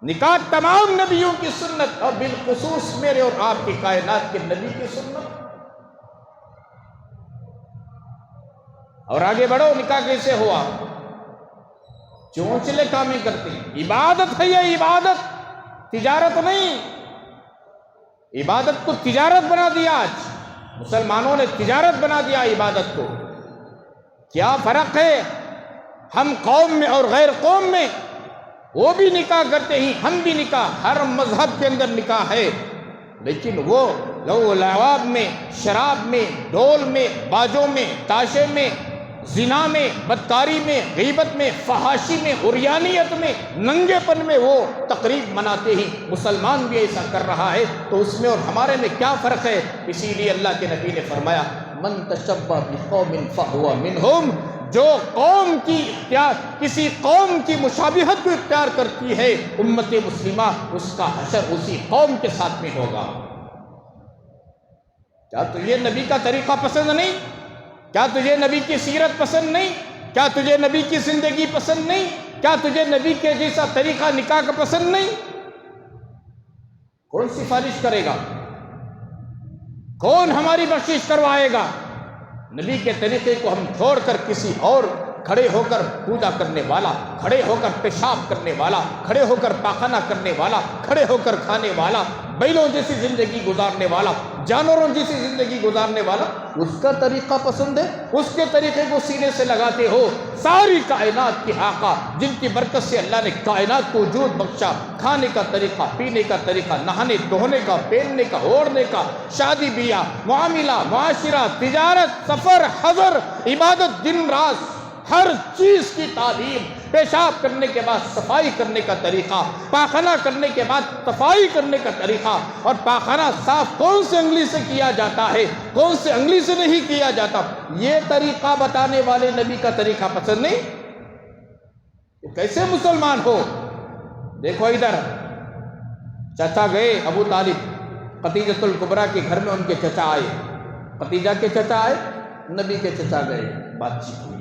نکاح تمام نبیوں کی سنت اور بالخصوص میرے اور آپ کی کائنات کے نبی کی سنت. اور آگے بڑھو، نکاح کیسے ہوا؟ چونچلے کامیں کرتے ہیں. عبادت ہے یہ، عبادت، تجارت نہیں. عبادت کو تجارت بنا دیا. آج مسلمانوں نے تجارت بنا دیا عبادت کو. کیا فرق ہے ہم قوم میں اور غیر قوم میں؟ وہ بھی نکاح کرتے ہیں، ہم بھی نکاح. ہر مذہب کے اندر نکاح ہے، لیکن وہ لو لعاب میں، شراب میں، ڈھول میں، باجوں میں، تاشے میں، زنا میں، بدکاری میں، غیبت میں، فحاشی میں، عریانیت میں، ننگے پن میں وہ تقریب مناتے ہیں. مسلمان بھی ایسا کر رہا ہے، تو اس میں اور ہمارے میں کیا فرق ہے؟ اسی لیے اللہ کے نبی نے فرمایا من تشبہ بقوم فہو منہم، جو قوم کی اختیار کسی قوم کی مشابہت کو اختیار کرتی ہے امت مسلمہ، اس کا حشر اسی قوم کے ساتھ میں ہوگا. کیا تجھے نبی کا طریقہ پسند نہیں؟ کیا تجھے نبی کی سیرت پسند نہیں؟ کیا تجھے نبی کی زندگی پسند نہیں؟ کیا تجھے نبی کے جیسا طریقہ نکاح کا پسند نہیں؟ کون سفارش کرے گا؟ کون ہماری بخشش کروائے گا؟ نبی کے طریقے کو ہم چھوڑ کر کسی اور کھڑے ہو کر پوجا کرنے والا، کھڑے ہو کر پیشاب کرنے والا، کھڑے ہو کر پاخانہ کرنے والا، کھڑے ہو کر کھانے والا، بیلوں جیسی زندگی گزارنے والا، جانوروں جیسی زندگی گزارنے والا، اس کا طریقہ پسند ہے، اس کے طریقے کو سینے سے لگاتے ہو. ساری کائنات کی آقا جن کی برکت سے اللہ نے کائنات کو وجود بخشا، کھانے کا طریقہ، پینے کا طریقہ، نہانے دھونے کا، پہننے کا، اوڑھنے کا، شادی بیاہ، معاملہ، معاشرہ، تجارت، سفر، حضر، عبادت، دن رات، ہر چیز کی تعلیم. پیشاب کرنے کے بعد صفائی کرنے کا طریقہ، پاخانہ کرنے کے بعد صفائی کرنے کا طریقہ، اور پاخانہ صاف کون سے انگلی سے کیا جاتا ہے، کون سے انگلی سے نہیں کیا جاتا، یہ طریقہ بتانے والے نبی کا طریقہ پسند نہیں؟ تو کیسے مسلمان ہو؟ دیکھو ادھر چچا گئے، ابو طالب خدیجۃ الکبریٰ کے گھر میں ان کے چچا آئے، خدیجہ کے چچا آئے، نبی کے چچا گئے، بات چیت ہوئی،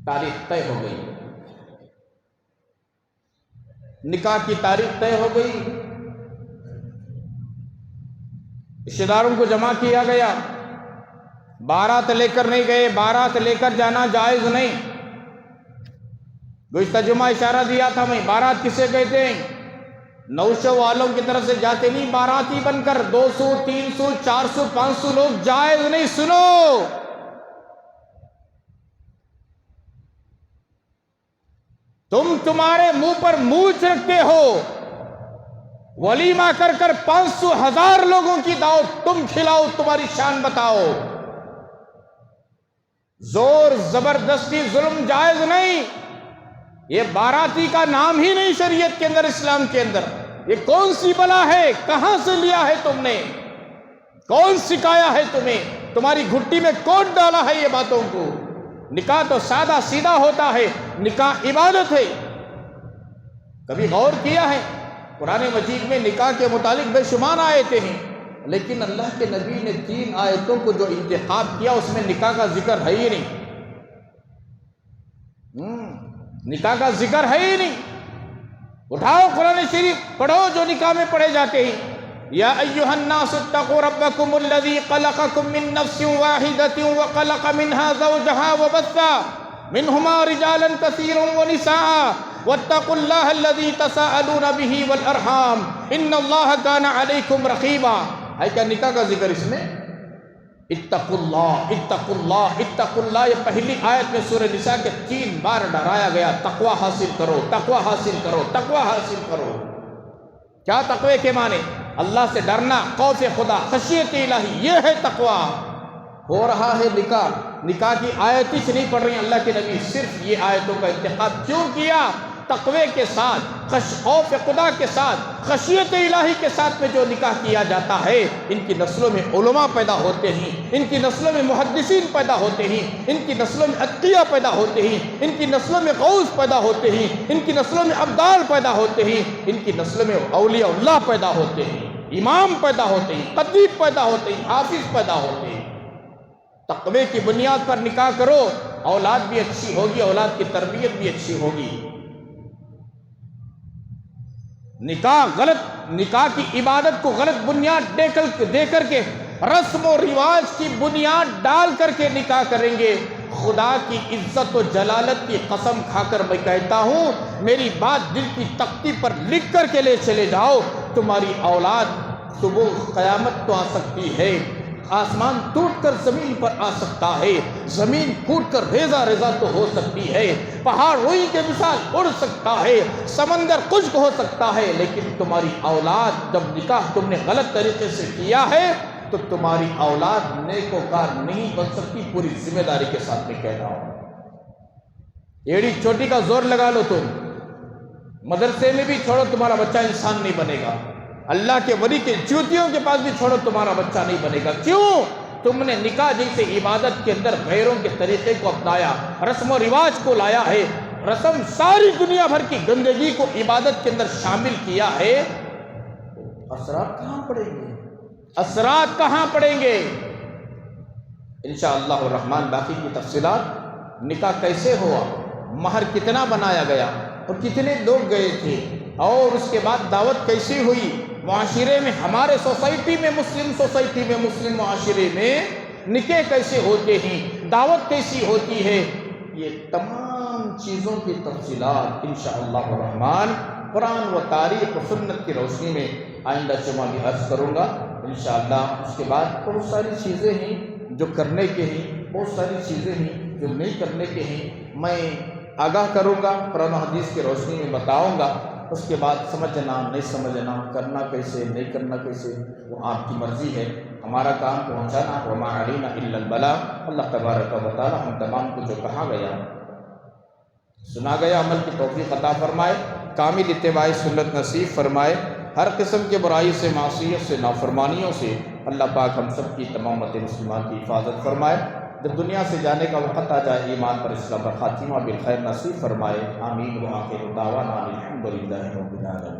تاریخ طے ہو گئی، نکاح کی تاریخ طے ہو گئی. رشتہ داروں کو جمع کیا گیا. بارات لے کر نہیں گئے، بارات لے کر جانا جائز نہیں. گزشتہ جمعہ اشارہ دیا تھا میں، بارات کسے کہتے ہیں؟ نوشو والوں کی طرف سے جاتے نہیں باراتی بن کر. 200 300 400 500 لوگ جائز نہیں. سنو، تمہارے منہ پر مونچھ رکھتے ہو، ولیمہ کر کر 500 1000 لوگوں کی دعوت تم کھلاؤ، تمہاری شان بتاؤ. زور زبردستی ظلم جائز نہیں. یہ باراتی کا نام ہی نہیں شریعت کے اندر، اسلام کے اندر. یہ کون سی بلا ہے؟ کہاں سے لیا ہے تم نے؟ کون سکھایا ہے تمہیں؟ تمہاری گھٹی میں کون ڈالا ہے یہ باتوں کو؟ نکاح تو سادہ سیدھا ہوتا ہے، نکاح عبادت ہے. کبھی غور کیا ہے قرآن مجید میں نکاح کے متعلق بے شمار آیتیں ہیں، لیکن اللہ کے نبی نے 3 آیتوں کو جو انتخاب کیا اس میں نکاح کا ذکر ہے ہی نہیں. نکاح کا ذکر ہے ہی نہیں. اٹھاؤ قرآن شریف پڑھو جو نکاح میں پڑھے جاتے ہیں. یا ایھا الناس اتقوا ربکم الذی خلقکم من نفس واحدۃ وخلق منها زوجها وبث منہما رجالا کثیرا ونساء واتقوا اللہ الذی تساءلون به والارحام ان اللہ کان علیکم رقیبا. ہے کیا نکاح کا ذکر اس میں؟ اتقوا اللہ، اتقوا اللہ، اتقوا اللہ. یہ پہلی آیت میں سورہ نساء کے 3 بار ڈرایا گیا، تقوی حاصل کرو، تقوی حاصل کرو، تقوی حاصل کرو. کیا تقوی کے معنی؟ اللہ سے ڈرنا، خوف خدا، خشیت الہی، یہ ہے تقوی. ہو رہا ہے نکاح، نکاح کی آیت ہی نہیں پڑھ رہی ہیں. اللہ کے نبی صرف یہ آیتوں کا انتخاب کیوں کیا؟ تقوی کے ساتھ، خوف خدا کے ساتھ، خشیت الہی کے ساتھ میں جو نکاح کیا جاتا ہے، ان کی نسلوں میں علماء پیدا ہوتے ہیں، ان کی نسلوں میں محدثین پیدا ہوتے ہیں، ان کی نسلوں میں اتقیاء پیدا ہوتے ہیں، ان کی نسلوں میں غوث پیدا ہوتے ہیں، ان کی نسلوں میں ابدال پیدا ہوتے ہیں، ان کی نسلوں میں اولیاء اللہ پیدا ہوتے ہیں، امام پیدا ہوتے ہیں، خطیب پیدا ہوتے ہیں، حافظ پیدا ہوتے ہیں. تقوی کی بنیاد پر نکاح کرو، اولاد بھی اچھی ہوگی، اولاد کی تربیت بھی اچھی ہوگی. نکاح غلط، نکاح کی عبادت کو غلط بنیاد دے کر کے، رسم و رواج کی بنیاد ڈال کر کے نکاح کریں گے، خدا کی عزت و جلالت کی قسم کھا کر میں کہتا ہوں، میری بات دل کی تختی پر لکھ کر کے لے چلے جاؤ، تمہاری اولاد صبح قیامت تو آ سکتی ہے، آسمان ٹوٹ کر زمین پر آ سکتا ہے، زمین پھوٹ کر ریزہ ریزہ تو ہو سکتی ہے، پہاڑ روئی کے مثال اڑ سکتا ہے، سمندر خشک ہو سکتا ہے، لیکن تمہاری اولاد، جب نکاح تم نے غلط طریقے سے کیا ہے تو تمہاری اولاد نیکوکار نہیں بن سکتی، پوری ذمہ داری کے ساتھ میں کہہ رہا ہوں۔ ایڑی چوٹی کا زور لگا لو، تم مدرسے میں بھی چھوڑو، تمہارا بچہ انسان نہیں بنے گا، اللہ کے ولی کے جوتیوں کے پاس بھی چھوڑو، تمہارا بچہ نہیں بنے گا۔ کیوں؟ تم نے نکاح جیسے عبادت کے اندر غیروں کے طریقے کو اپنایا، رسم و رواج کو لایا ہے، رسم ساری دنیا بھر کی گندگی کو عبادت کے اندر شامل کیا ہے، اثرات کہاں پڑیں گے؟ اثرات کہاں پڑیں گے؟ انشاءاللہ الرحمن باقی کی تفصیلات، نکاح کیسے ہوا، مہر کتنا بنایا گیا اور کتنے لوگ گئے تھے، اور اس کے بعد دعوت کیسی ہوئی معاشرے میں، ہمارے سوسائٹی میں، مسلم سوسائٹی میں، مسلم معاشرے میں نکاح کیسے ہوتے ہیں، دعوت کیسی ہوتی ہے، یہ تمام چیزوں کی تفصیلات انشاءاللہ الرحمن قرآن و تاریخ و سنت کی روشنی میں آئندہ جمعہ بھی عرض کروں گا انشاءاللہ۔ اس کے بعد بہت ساری چیزیں ہیں جو کرنے کے ہیں، بہت ساری چیزیں ہیں جو نہیں کرنے کے ہیں، میں آگاہ کروں گا، قرآن و حدیث کی روشنی میں بتاؤں گا۔ اس کے بعد سمجھنا نہیں سمجھنا، کرنا کیسے نہیں کرنا کیسے، وہ آپ کی مرضی ہے، ہمارا کام پہنچانا، وما علینا الا البلاغ۔ اللہ تبارک و تعالی ہم تمام کو جو کہا گیا سنا گیا عمل کی توفیق عطا فرمائے، کامل اتباع سنت نصیب فرمائے، ہر قسم کے برائی سے، معصیت سے، نافرمانیوں سے اللہ پاک ہم سب کی، تمام امت مسلمان کی حفاظت فرمائے، جب دنیا سے جانے کا وقت آ جائے ایمان پر اسلام پر خاتمہ بالخیر نصیب فرمائے، آمین۔ وآخر دعوانا الحمدللہ رب العالمین۔